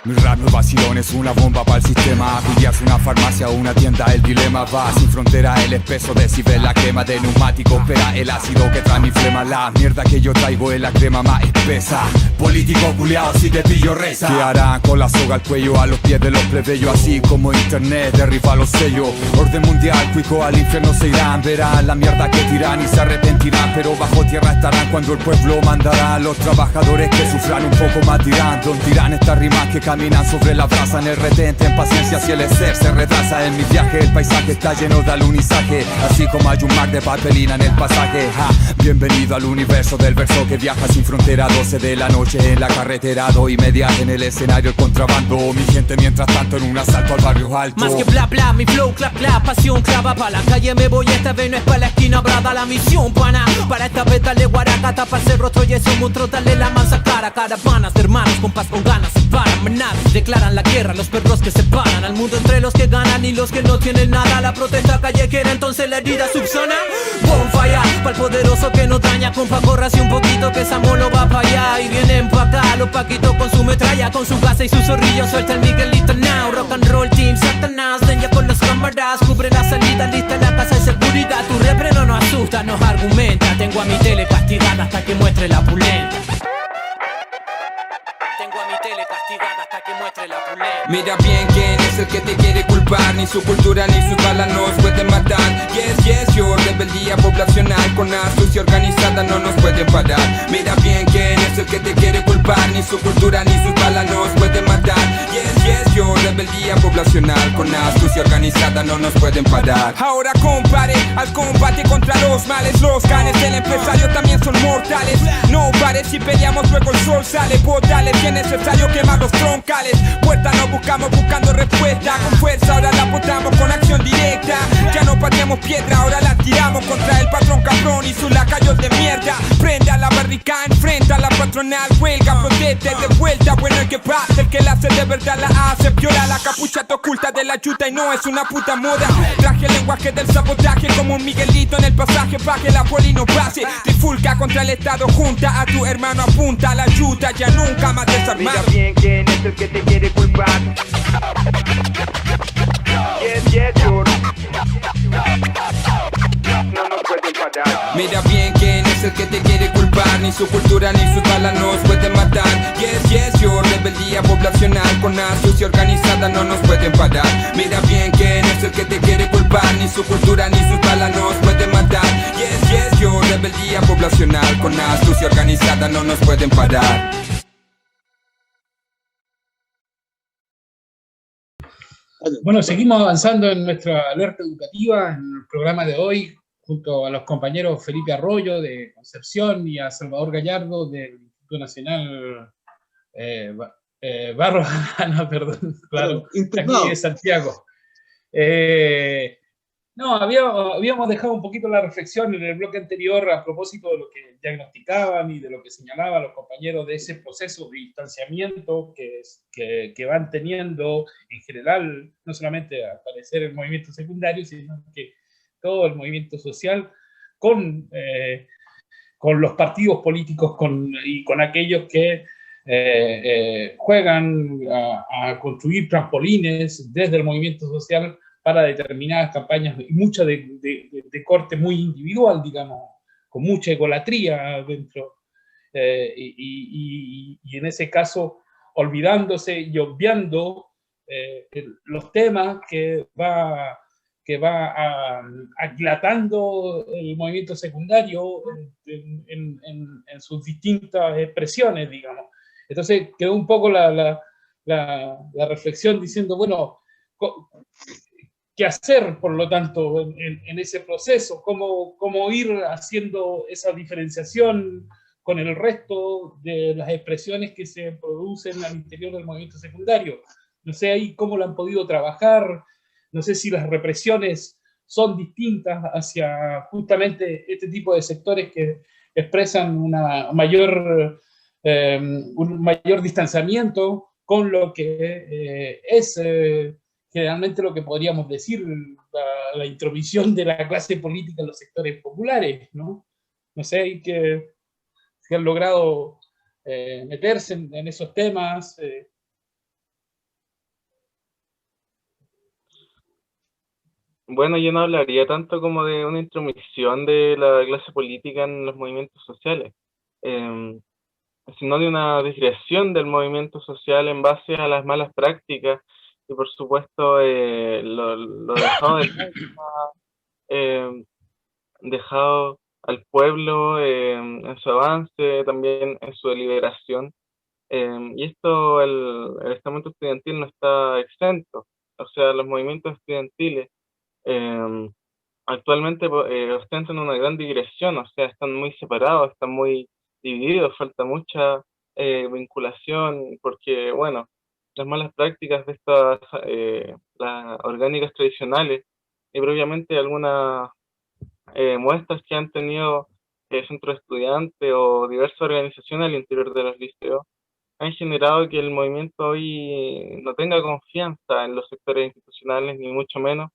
Mi rap no es vacilón, es una bomba para el sistema. Pillas una farmacia o una tienda, el dilema va sin frontera, el espeso decibel, la quema de neumáticos, pega el ácido que trae mi flema. La mierda que yo traigo es la crema más espesa. Político culiao, si te pillo reza. ¿Qué harán con la soga al cuello a los pies de los plebeyos? Así como internet derriba los sellos. Orden mundial, cuico al infierno se irán. Verán la mierda que tiran y se arrepentirán, pero bajo tierra estarán cuando el pueblo mandará. Los trabajadores que sufran un poco más dirán. Dirán estas rimas que caminan sobre la brasa en el retente, en paciencia si el ser se retrasa. En mi viaje el paisaje está lleno de alunizaje, así como hay un mar de papelina en el pasaje. Bienvenido al universo del verso que viaja sin frontera. 12 de la noche en la carretera, 2:30 en el escenario el contrabando. Mi gente mientras tanto en un asalto al barrio alto. Más que bla bla, mi flow clap clap, pasión clava pa' la calle me voy, esta vez no es pa' la esquina brada la misión pana. Para esta vez dale guaraca, tapa el cerro, Troya es un monstruo, dale la mansa cara. Caravanas de hermanos con paz con ganas se paran, naves declaran la guerra, los perros que se paran al mundo entre los que ganan y los que no tienen nada. La protesta callejera, entonces la herida subsana. Bonfire, pa'l poderoso que no daña, compa, córrase un poquito que Samolo va pa' allá. Y vienen pa' acá los paquitos con su metralla, con su casa y su zorrillo, suelta el Miguelito now. Rock and roll team, Satanás, ven ya con las cámaras, cubre la salida, lista en la casa de seguridad. Tu repre no nos asusta, nos argumenta, tengo a mi tele castigada hasta que muestre la pulenta. Tengo a mi tele castigada hasta que muestre la pulenta. Mira bien quién es el que te quiere culpar, ni su cultura ni sus balas nos pueden matar. Yes, yes, yo, rebeldía poblacional con astucia organizada no nos pueden parar. Mira bien quién es el que te quiere culpar, ni su cultura ni sus balas nos pueden matar. Yes, yes, yo, rebeldía poblacional con astucia organizada no nos pueden parar. Ahora compare al combate contra los males, los canes del empresario también son mortales. No pares si peleamos luego el sol sale, botales, si es necesario quemar los troncales. Puerta no buscamos buscando respuesta, con fuerza ahora la botamos con acción directa. Ya no pateamos piedra, ahora la tiramos contra el patrón cabrón y sus lacayos de mierda. Prende a la barrica, enfrenta a la patronal, huelga, proteste de vuelta. Bueno el que pasa, el que la hace de verdad la hace. Viola la capucha te oculta de la yuta y no es una puta moda. Traje el lenguaje del sabotaje como un Miguelito en el pasaje pa' que la poli no pase. Trifulca contra el estado, junta a tu hermano, apunta a la yuta, ya nunca más desarmado. Mira bien quién es el que te quiere culpar. Yes, yes, yo. No nos pueden parar. Mira bien quién es el que te quiere culpar, ni su cultura ni sus balas nos pueden matar. Yes, yes, yo, rebeldía poblacional con astucia organizada no nos pueden parar. Mira bien quién es el que te quiere culpar, ni su cultura ni sus balas nos pueden matar. Yes, yes, yo, rebeldía poblacional con astucia organizada no nos pueden parar. Bueno, seguimos avanzando en nuestra alerta educativa, en el programa de hoy, junto a los compañeros Felipe Arroyo de Concepción y a Salvador Gallardo del Instituto Nacional Barros Arana, perdón, claro, aquí de Santiago. No, habíamos dejado un poquito la reflexión en el bloque anterior a propósito de lo que diagnosticaban y de lo que señalaban los compañeros de ese proceso de distanciamiento que van teniendo en general, no solamente al parecer el movimiento secundario, sino que todo el movimiento social con los partidos políticos y con aquellos que juegan a construir trampolines desde el movimiento social para determinadas campañas, muchas de corte muy individual, digamos, con mucha egolatría dentro, y en ese caso olvidándose y obviando los temas que va aquilatando el movimiento secundario en sus distintas expresiones, digamos. Entonces quedó un poco la reflexión diciendo, bueno, qué hacer, por lo tanto, en ese proceso, cómo ir haciendo esa diferenciación con el resto de las expresiones que se producen al interior del movimiento secundario. No sé ahí cómo lo han podido trabajar, no sé si las represiones son distintas hacia justamente este tipo de sectores que expresan un mayor distanciamiento con lo que es generalmente lo que podríamos decir la intromisión de la clase política en los sectores populares, ¿no? No sé, hay que si han logrado meterse en esos temas. Bueno, yo no hablaría tanto como de una intromisión de la clase política en los movimientos sociales, sino de una desviación del movimiento social en base a las malas prácticas y por supuesto lo dejado de dejado al pueblo en su avance, también en su deliberación. Y esto, el estamento estudiantil no está exento. O sea, los movimientos estudiantiles actualmente ostentan una gran digresión, o sea, están muy separados, están muy divididos, falta mucha vinculación, porque, bueno, las malas prácticas de estas las orgánicas tradicionales y previamente algunas muestras que han tenido centros de estudiantes o diversas organizaciones al interior de los liceos han generado que el movimiento hoy no tenga confianza en los sectores institucionales, ni mucho menos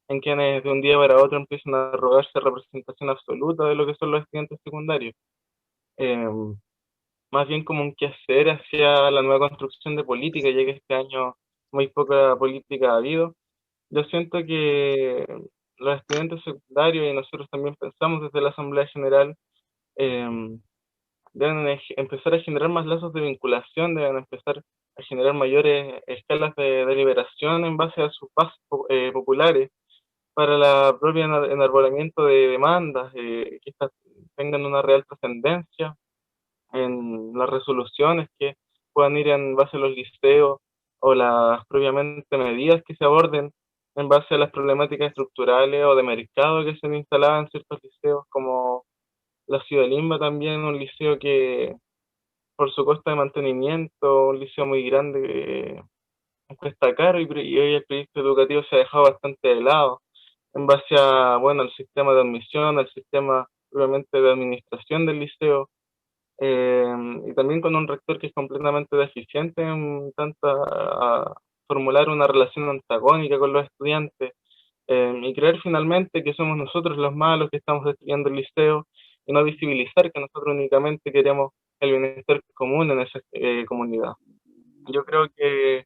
en quienes de un día para otro empiezan a rogarse representación absoluta de lo que son los estudiantes secundarios. Más bien como un quehacer hacia la nueva construcción de política, ya que este año muy poca política ha habido. Yo siento que los estudiantes secundarios, y nosotros también pensamos desde la Asamblea General, deben empezar a generar más lazos de vinculación, deben empezar a generar mayores escalas de deliberación en base a sus bases populares, para la propia enarbolamiento de demandas, que estas tengan una real trascendencia en las resoluciones que puedan ir en base a los liceos o las propiamente medidas que se aborden en base a las problemáticas estructurales o de mercado que se han instalado en ciertos liceos, como la Ciudad de Limba también, un liceo que por su costa de mantenimiento, un liceo muy grande, cuesta caro, y hoy el proyecto educativo se ha dejado bastante de lado en base a, bueno, al sistema de admisión, al sistema obviamente de administración del liceo, y también con un rector que es completamente deficiente en tanto a formular una relación antagónica con los estudiantes, y creer finalmente que somos nosotros los malos que estamos destruyendo el liceo, y no visibilizar que nosotros únicamente queremos el bienestar común en esa comunidad. Yo creo que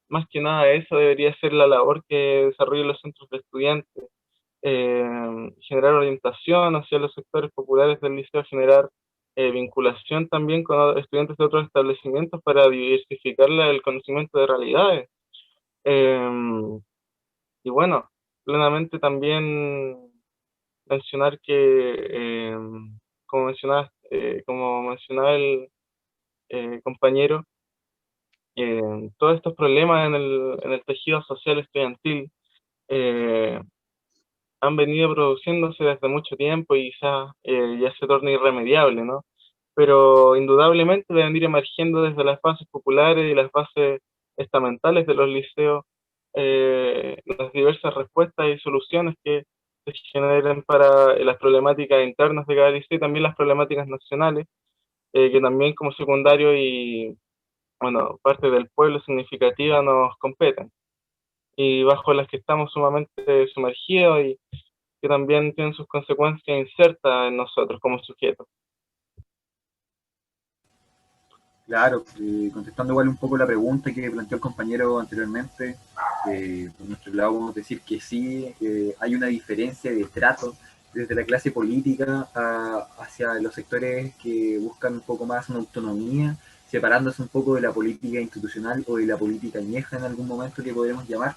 más que nada eso debería ser la labor que desarrollen los centros de estudiantes, generar orientación hacia los sectores populares del liceo, generar vinculación también con estudiantes de otros establecimientos para diversificar el conocimiento de realidades. Y bueno, plenamente también mencionar que, como mencionaba el compañero, todos estos problemas en el tejido social estudiantil han venido produciéndose desde mucho tiempo y quizás ya se torna irremediable, ¿no? Pero indudablemente deben ir emergiendo desde las bases populares y las bases estamentales de los liceos las diversas respuestas y soluciones que se generen para las problemáticas internas de cada liceo y también las problemáticas nacionales, que también como secundario y, bueno, parte del pueblo significativa nos competen, y bajo las que estamos sumamente sumergidos y que también tienen sus consecuencias insertas en nosotros como sujetos. Claro, contestando igual un poco la pregunta que planteó el compañero anteriormente, por nuestro lado vamos a decir que sí, hay una diferencia de trato desde la clase política hacia los sectores que buscan un poco más una autonomía, separándose un poco de la política institucional o de la política añeja en algún momento que podremos llamar.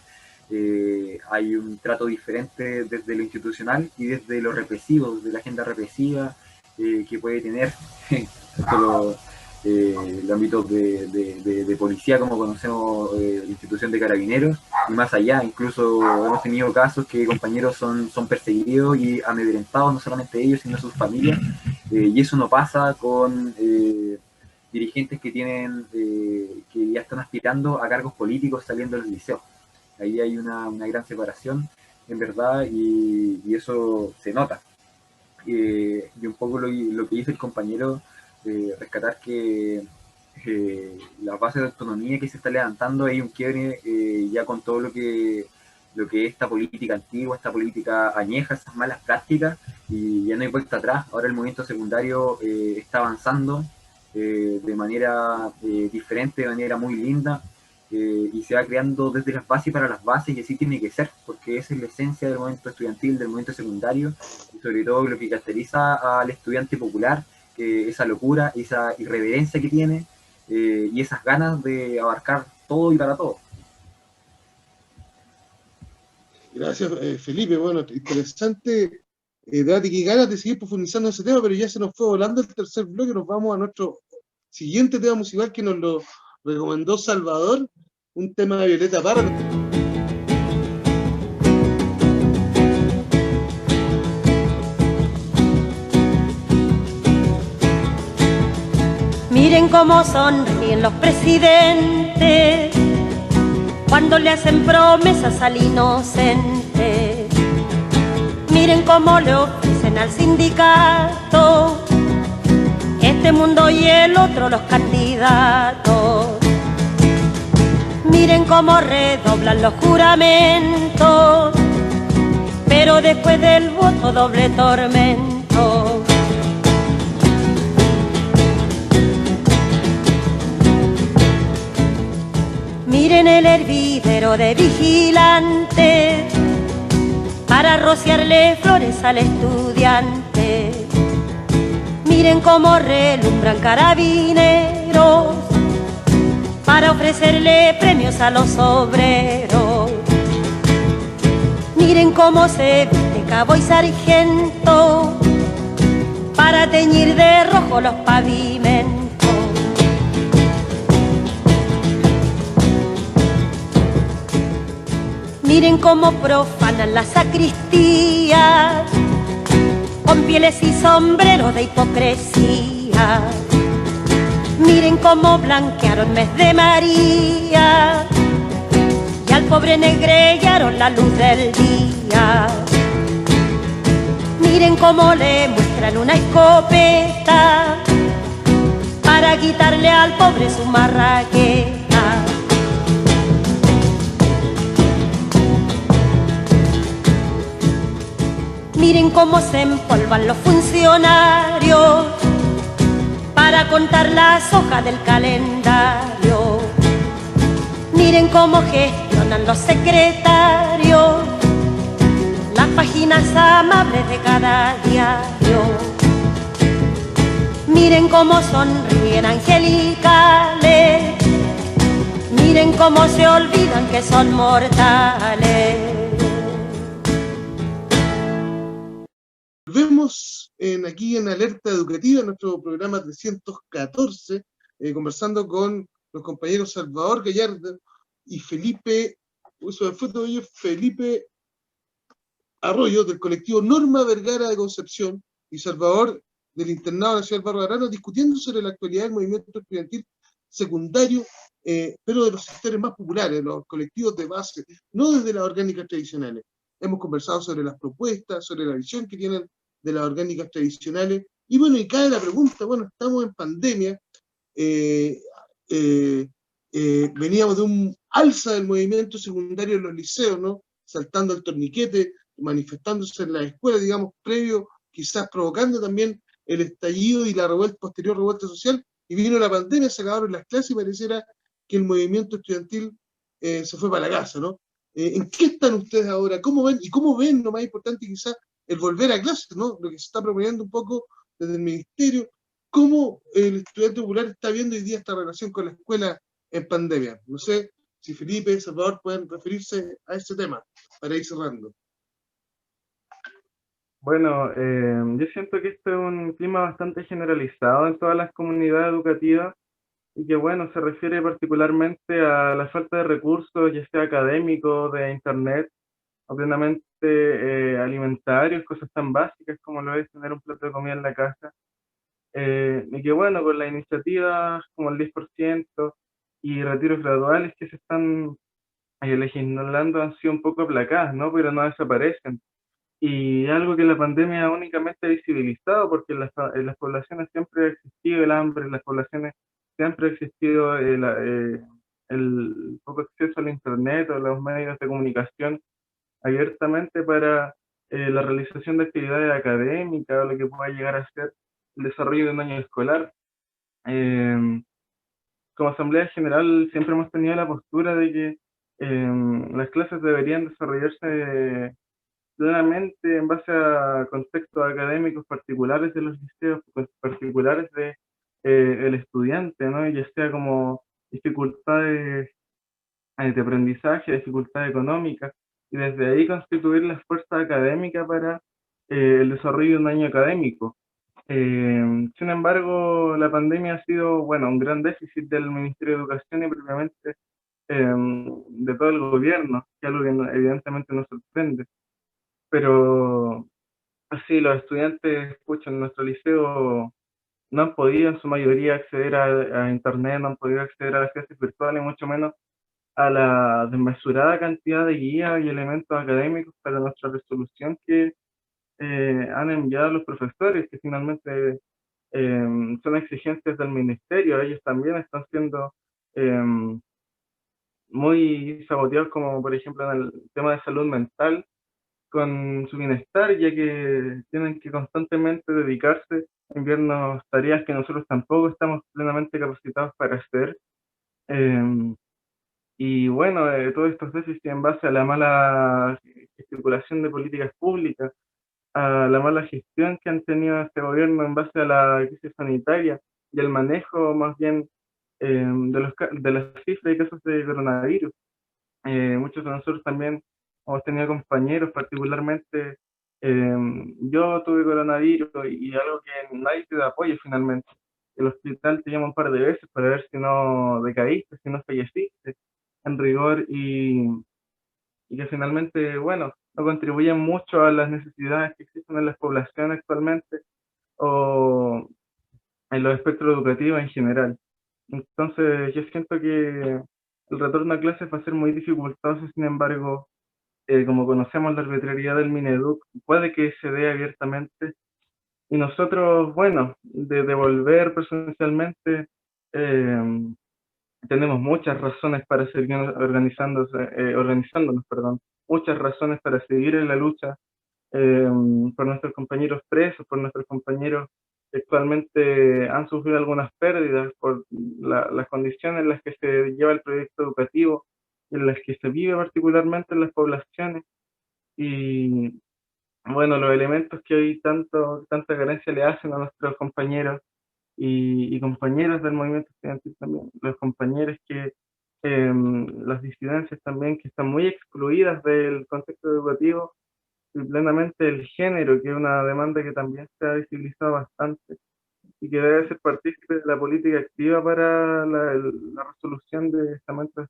Hay un trato diferente desde lo institucional y desde lo represivo, desde la agenda represiva que puede tener el ámbito de policía, como conocemos la institución de carabineros, y más allá. Incluso hemos tenido casos que compañeros son perseguidos y amedrentados, no solamente ellos, sino sus familias, y eso no pasa con dirigentes que ya están aspirando a cargos políticos saliendo del liceo. Ahí hay una gran separación, en verdad, y eso se nota. Y un poco lo que dice el compañero, rescatar que la base de autonomía que se está levantando hay un quiebre ya con todo lo que es esta política antigua, esta política añeja, esas malas prácticas, y ya no hay vuelta atrás. Ahora el movimiento secundario está avanzando de manera diferente, de manera muy linda, y se va creando desde las bases y para las bases, y así tiene que ser, porque esa es la esencia del movimiento estudiantil, del movimiento secundario, y sobre todo lo que caracteriza al estudiante popular, esa locura, esa irreverencia que tiene, y esas ganas de abarcar todo y para todo. Gracias, Felipe. Bueno, interesante debate y ganas de seguir profundizando en ese tema, pero ya se nos fue volando el tercer bloque. Nos vamos a nuestro siguiente tema musical que nos lo recomendó Salvador, un tema de Violeta Parra. Miren cómo sonríen los presidentes cuando le hacen promesas al inocente. Miren cómo le ofrecen al sindicato este mundo y el otro los candidatos. Miren cómo redoblan los juramentos, pero después del voto doble tormento. Miren el hervidero de vigilantes para rociarle flores al estudiante. Miren cómo relumbran carabineros para ofrecerle premios a los obreros. Miren cómo se viste cabo y sargento para teñir de rojo los pavimentos. Miren cómo profanan la sacristía con pieles y sombreros de hipocresía. Miren cómo blanquearon mes de María y al pobre negrellaron la luz del día. Miren cómo le muestran una escopeta para quitarle al pobre su marraqueta. Miren cómo se empolvan los funcionarios para contar las hojas del calendario. Miren cómo gestionan los secretarios las páginas amables de cada diario. Miren cómo sonríen angelicales, miren cómo se olvidan que son mortales. Volvemos aquí en Alerta Educativa, en nuestro programa 314, conversando con los compañeros Salvador Gallardo y Felipe Arroyo, del colectivo Norma Vergara de Concepción, y Salvador del Internado Nacional Barro Arana, discutiendo sobre la actualidad del movimiento estudiantil secundario, pero de los sectores más populares, los colectivos de base, no desde las orgánicas tradicionales. Hemos conversado sobre las propuestas, sobre la visión que tienen de las orgánicas tradicionales, y bueno, y cae la pregunta, bueno, estamos en pandemia, veníamos de un alza del movimiento secundario en los liceos, ¿no? Saltando el torniquete, manifestándose en las escuelas, digamos, previo, quizás provocando también el estallido y la posterior revuelta social, y vino la pandemia, se acabaron las clases y pareciera que el movimiento estudiantil se fue para la casa, ¿no? ¿En qué están ustedes ahora? ¿Cómo ven? Y cómo ven, lo más importante quizás, el volver a clases, ¿no? Lo que se está proponiendo un poco desde el ministerio, cómo el estudiante popular está viendo hoy día esta relación con la escuela en pandemia. No sé si Felipe, Salvador pueden referirse a ese tema para ir cerrando. Bueno, yo siento que esto es un clima bastante generalizado en todas las comunidades educativas y que, bueno, se refiere particularmente a la falta de recursos, ya sea académicos, de internet, o plenamente alimentarios, cosas tan básicas como lo es tener un plato de comida en la casa. Y que, bueno, con las iniciativas como el 10% y retiros graduales que se están legislando han sido un poco aplacadas, ¿no? Pero no desaparecen. Y algo que la pandemia únicamente ha visibilizado, porque en las poblaciones siempre ha existido el hambre, en las poblaciones siempre ha existido el poco acceso al Internet o a los medios de comunicación abiertamente para la realización de actividades académicas o lo que pueda llegar a ser el desarrollo de un año escolar. Eh, Como Asamblea General siempre hemos tenido la postura de que las clases deberían desarrollarse plenamente en base a contextos académicos particulares de los liceos, particulares de el estudiante, ¿no? Y ya sea como dificultades de aprendizaje, dificultades económicas, y desde ahí constituir la fuerza académica para el desarrollo de un año académico. Sin embargo, la pandemia ha sido, bueno, un gran déficit del Ministerio de Educación y propiamente de todo el gobierno, que es algo que evidentemente nos sorprende. Pero así los estudiantes, escuchan, en nuestro liceo no han podido en su mayoría acceder a internet, no han podido acceder a las clases virtuales, mucho menos a la desmesurada cantidad de guías y elementos académicos para nuestra resolución que han enviado los profesores, que finalmente son exigencias del ministerio. Ellos también están siendo muy saboteados, como por ejemplo en el tema de salud mental, con su bienestar, ya que tienen que constantemente dedicarse a enviarnos tareas que nosotros tampoco estamos plenamente capacitados para hacer. Y bueno, todos estos déficits en base a la mala estipulación de políticas públicas, a la mala gestión que han tenido este gobierno en base a la crisis sanitaria y el manejo más bien de las cifras y casos de coronavirus. Muchos de nosotros también hemos tenido compañeros, particularmente yo tuve coronavirus y algo que nadie te da apoyo finalmente. El hospital te llama un par de veces para ver si no decaíste, si no falleciste, en rigor, y que finalmente, bueno, no contribuyen mucho a las necesidades que existen en las poblaciones actualmente o en los espectros educativos en general. Entonces, yo siento que el retorno a clases va a ser muy dificultoso. Sin embargo, como conocemos la arbitrariedad del Mineduc, puede que se dé abiertamente. Y nosotros, bueno, de volver presencialmente, tenemos muchas razones para seguir organizándonos, perdón, muchas razones para seguir en la lucha eh, por nuestros compañeros presos, por nuestros compañeros que actualmente han sufrido algunas pérdidas, por las condiciones en las que se lleva el proyecto educativo, en las que se vive particularmente en las poblaciones, y bueno, los elementos que hoy tanta carencia le hacen a nuestros compañeros y compañeras del movimiento estudiantil también, los compañeros que, las disidencias también, que están muy excluidas del contexto educativo, y plenamente el género, que es una demanda que también se ha visibilizado bastante y que debe ser partícipe de la política activa para la resolución de estamentos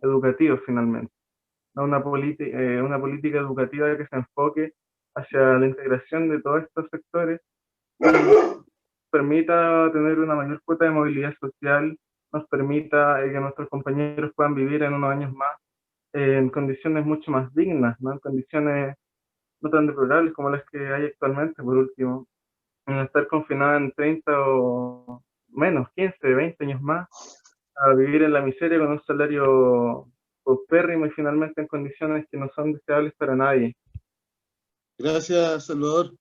educativos finalmente. ¿No? Una política educativa que se enfoque hacia la integración de todos estos sectores y permita tener una mayor cuota de movilidad social, nos permita que nuestros compañeros puedan vivir en unos años más en condiciones mucho más dignas, ¿no? En condiciones no tan deplorables como las que hay actualmente, por último, en estar confinado en 30 o menos, 15, 20 años más, a vivir en la miseria con un salario paupérrimo y finalmente en condiciones que no son deseables para nadie. Gracias, Salvador.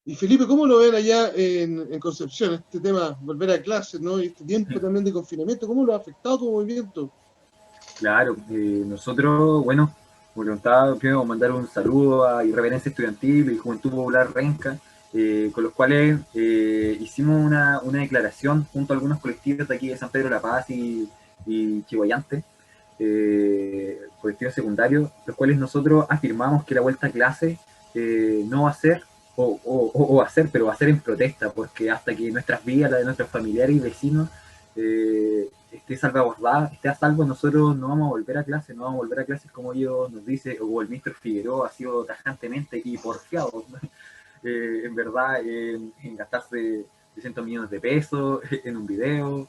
Y Felipe, ¿cómo lo ven allá en Concepción, este tema, volver a clases, ¿no? Y este tiempo también de confinamiento, ¿cómo lo ha afectado tu movimiento? Claro, nosotros, bueno, voluntad, quiero mandar un saludo a Irreverencia Estudiantil y Juventud Popular Renca, con los cuales hicimos una declaración junto a algunos colectivos de aquí de San Pedro de la Paz y Chihuayante, colectivos secundarios, los cuales nosotros afirmamos que la vuelta a clase no va a ser, o hacer, pero va a ser en protesta, porque hasta que nuestras vidas, la de nuestros familiares y vecinos, esté salvaguardada, esté a salvo, nosotros no vamos a volver a clases, no vamos a volver a clases como ellos nos dice, o el ministro Figueroa ha sido tajantemente y porfiado, en verdad, en gastarse 300 millones de pesos en un video,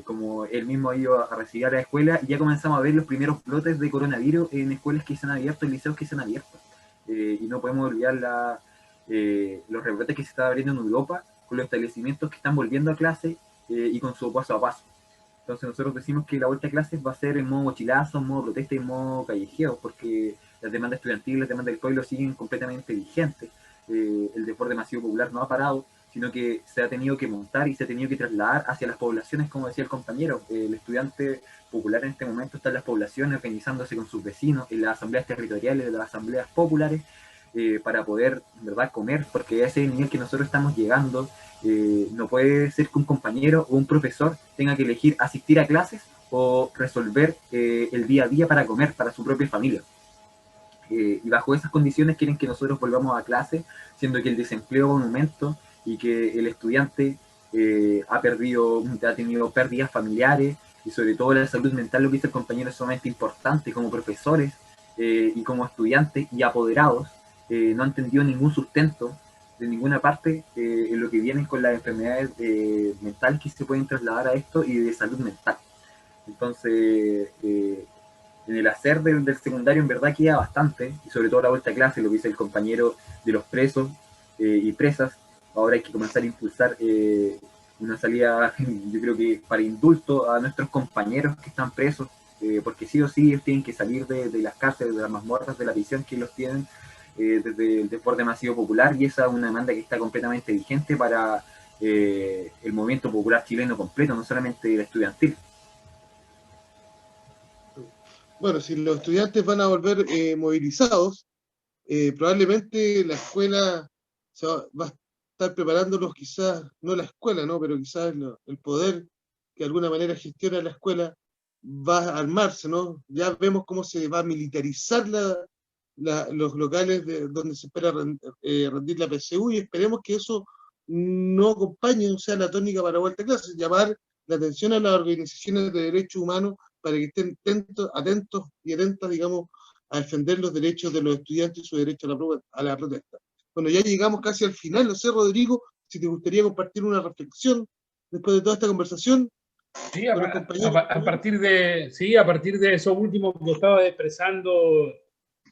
como él mismo ha ido a recibir a la escuela, y ya comenzamos a ver los primeros brotes de coronavirus en escuelas que se han abierto, en liceos que se han abierto, y no podemos olvidar los rebrotes que se están abriendo en Europa, con los establecimientos que están volviendo a clase, y con su paso a paso. Entonces nosotros decimos que la vuelta a clases va a ser en modo mochilazo, en modo protesta y en modo callejeo, porque las demandas estudiantiles, las demandas del pueblo siguen completamente vigentes. El deporte masivo popular no ha parado, sino que se ha tenido que montar y se ha tenido que trasladar hacia las poblaciones, como decía el compañero. El estudiante popular en este momento está en las poblaciones organizándose con sus vecinos, en las asambleas territoriales, en las asambleas populares, para poder, en verdad, comer, porque a ese nivel que nosotros estamos llegando, no puede ser que un compañero o un profesor tenga que elegir asistir a clases o resolver el día a día para comer, para su propia familia. Y bajo esas condiciones quieren que nosotros volvamos a clase, siendo que el desempleo va en aumento y que el estudiante ha tenido pérdidas familiares, y sobre todo la salud mental, lo que dice el compañero, es sumamente importante. Como profesores y como estudiantes y apoderados, no han tenido ningún sustento de ninguna parte en lo que vienen con las enfermedades mentales que se pueden trasladar a esto, y de salud mental. Entonces, en el hacer del secundario en verdad queda bastante, y sobre todo la vuelta a clase, lo que dice el compañero de los presos y presas. Ahora hay que comenzar a impulsar una salida, yo creo que para indulto a nuestros compañeros que están presos, porque sí o sí ellos tienen que salir de las cárceles, de las mazmorras, de la prisión que los tienen, desde el deporte masivo popular, y esa es una demanda que está completamente vigente para el movimiento popular chileno completo, no solamente el estudiantil. Bueno, si los estudiantes van a volver movilizados, probablemente la escuela va a estar preparándolos, quizás, no la escuela, ¿no? Pero quizás el poder que de alguna manera gestiona la escuela va a armarse, ¿no? Ya vemos cómo se va a militarizar los locales donde se espera rendir la PSU, y esperemos que eso no acompañe, o sea, la tónica para la vuelta a clases, llamar la atención a las organizaciones de derechos humanos para que estén atentos y atentas, digamos, a defender los derechos de los estudiantes y su derecho a la protesta. Bueno, ya llegamos casi al final. No sé, Rodrigo, si te gustaría compartir una reflexión después de toda esta conversación. Sí, a partir de eso último que estaba expresando,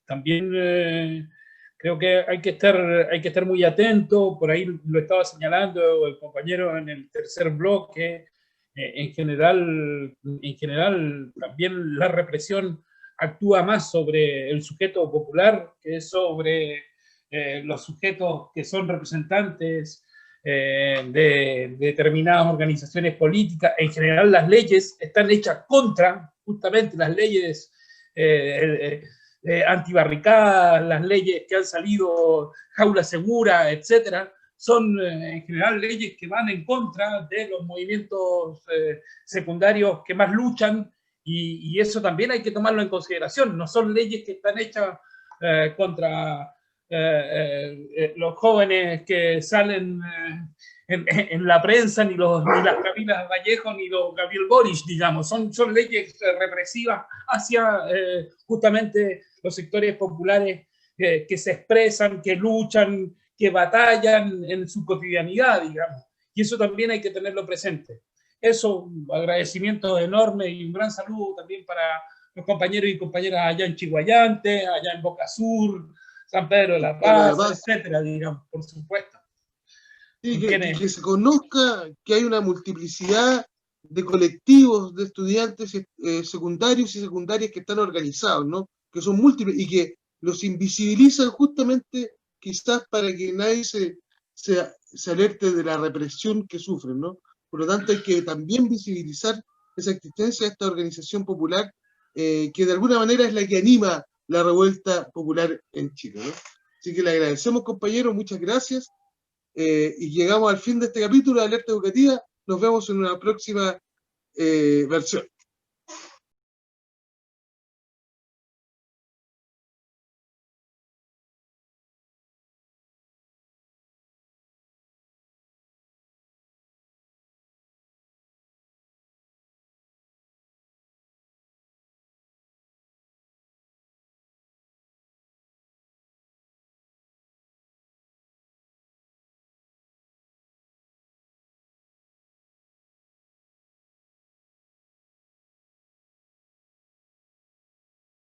también creo que hay que estar muy atento. Por ahí lo estaba señalando el compañero en el tercer bloque. En general, también la represión actúa más sobre el sujeto popular que sobre los sujetos que son representantes de determinadas organizaciones políticas. En general, las leyes están hechas contra, justamente las leyes antibarricadas, las leyes que han salido, jaula segura, etcétera, son en general leyes que van en contra de los movimientos secundarios que más luchan, y eso también hay que tomarlo en consideración. No son leyes que están hechas contra los jóvenes que salen en la prensa, ni las Camilas Vallejo, ni los Gabriel Boric, digamos. Son leyes represivas hacia justamente los sectores populares que se expresan, que luchan, que batallan en su cotidianidad, digamos. Y eso también hay que tenerlo presente. Eso, un agradecimiento enorme y un gran saludo también para los compañeros y compañeras allá en Chiguayante, allá en Boca Sur, San Pedro de la Paz, etcétera, digamos, por supuesto. Sí, que se conozca que hay una multiplicidad de colectivos de estudiantes secundarios y secundarias que están organizados, ¿no? Que son múltiples y que los invisibilizan justamente quizás para que nadie se alerte de la represión que sufren, ¿no? Por lo tanto, hay que también visibilizar esa existencia de esta organización popular que de alguna manera es la que anima la revuelta popular en Chile, ¿no? Así que le agradecemos, compañeros, muchas gracias, y llegamos al fin de este capítulo de Alerta Educativa. Nos vemos en una próxima versión.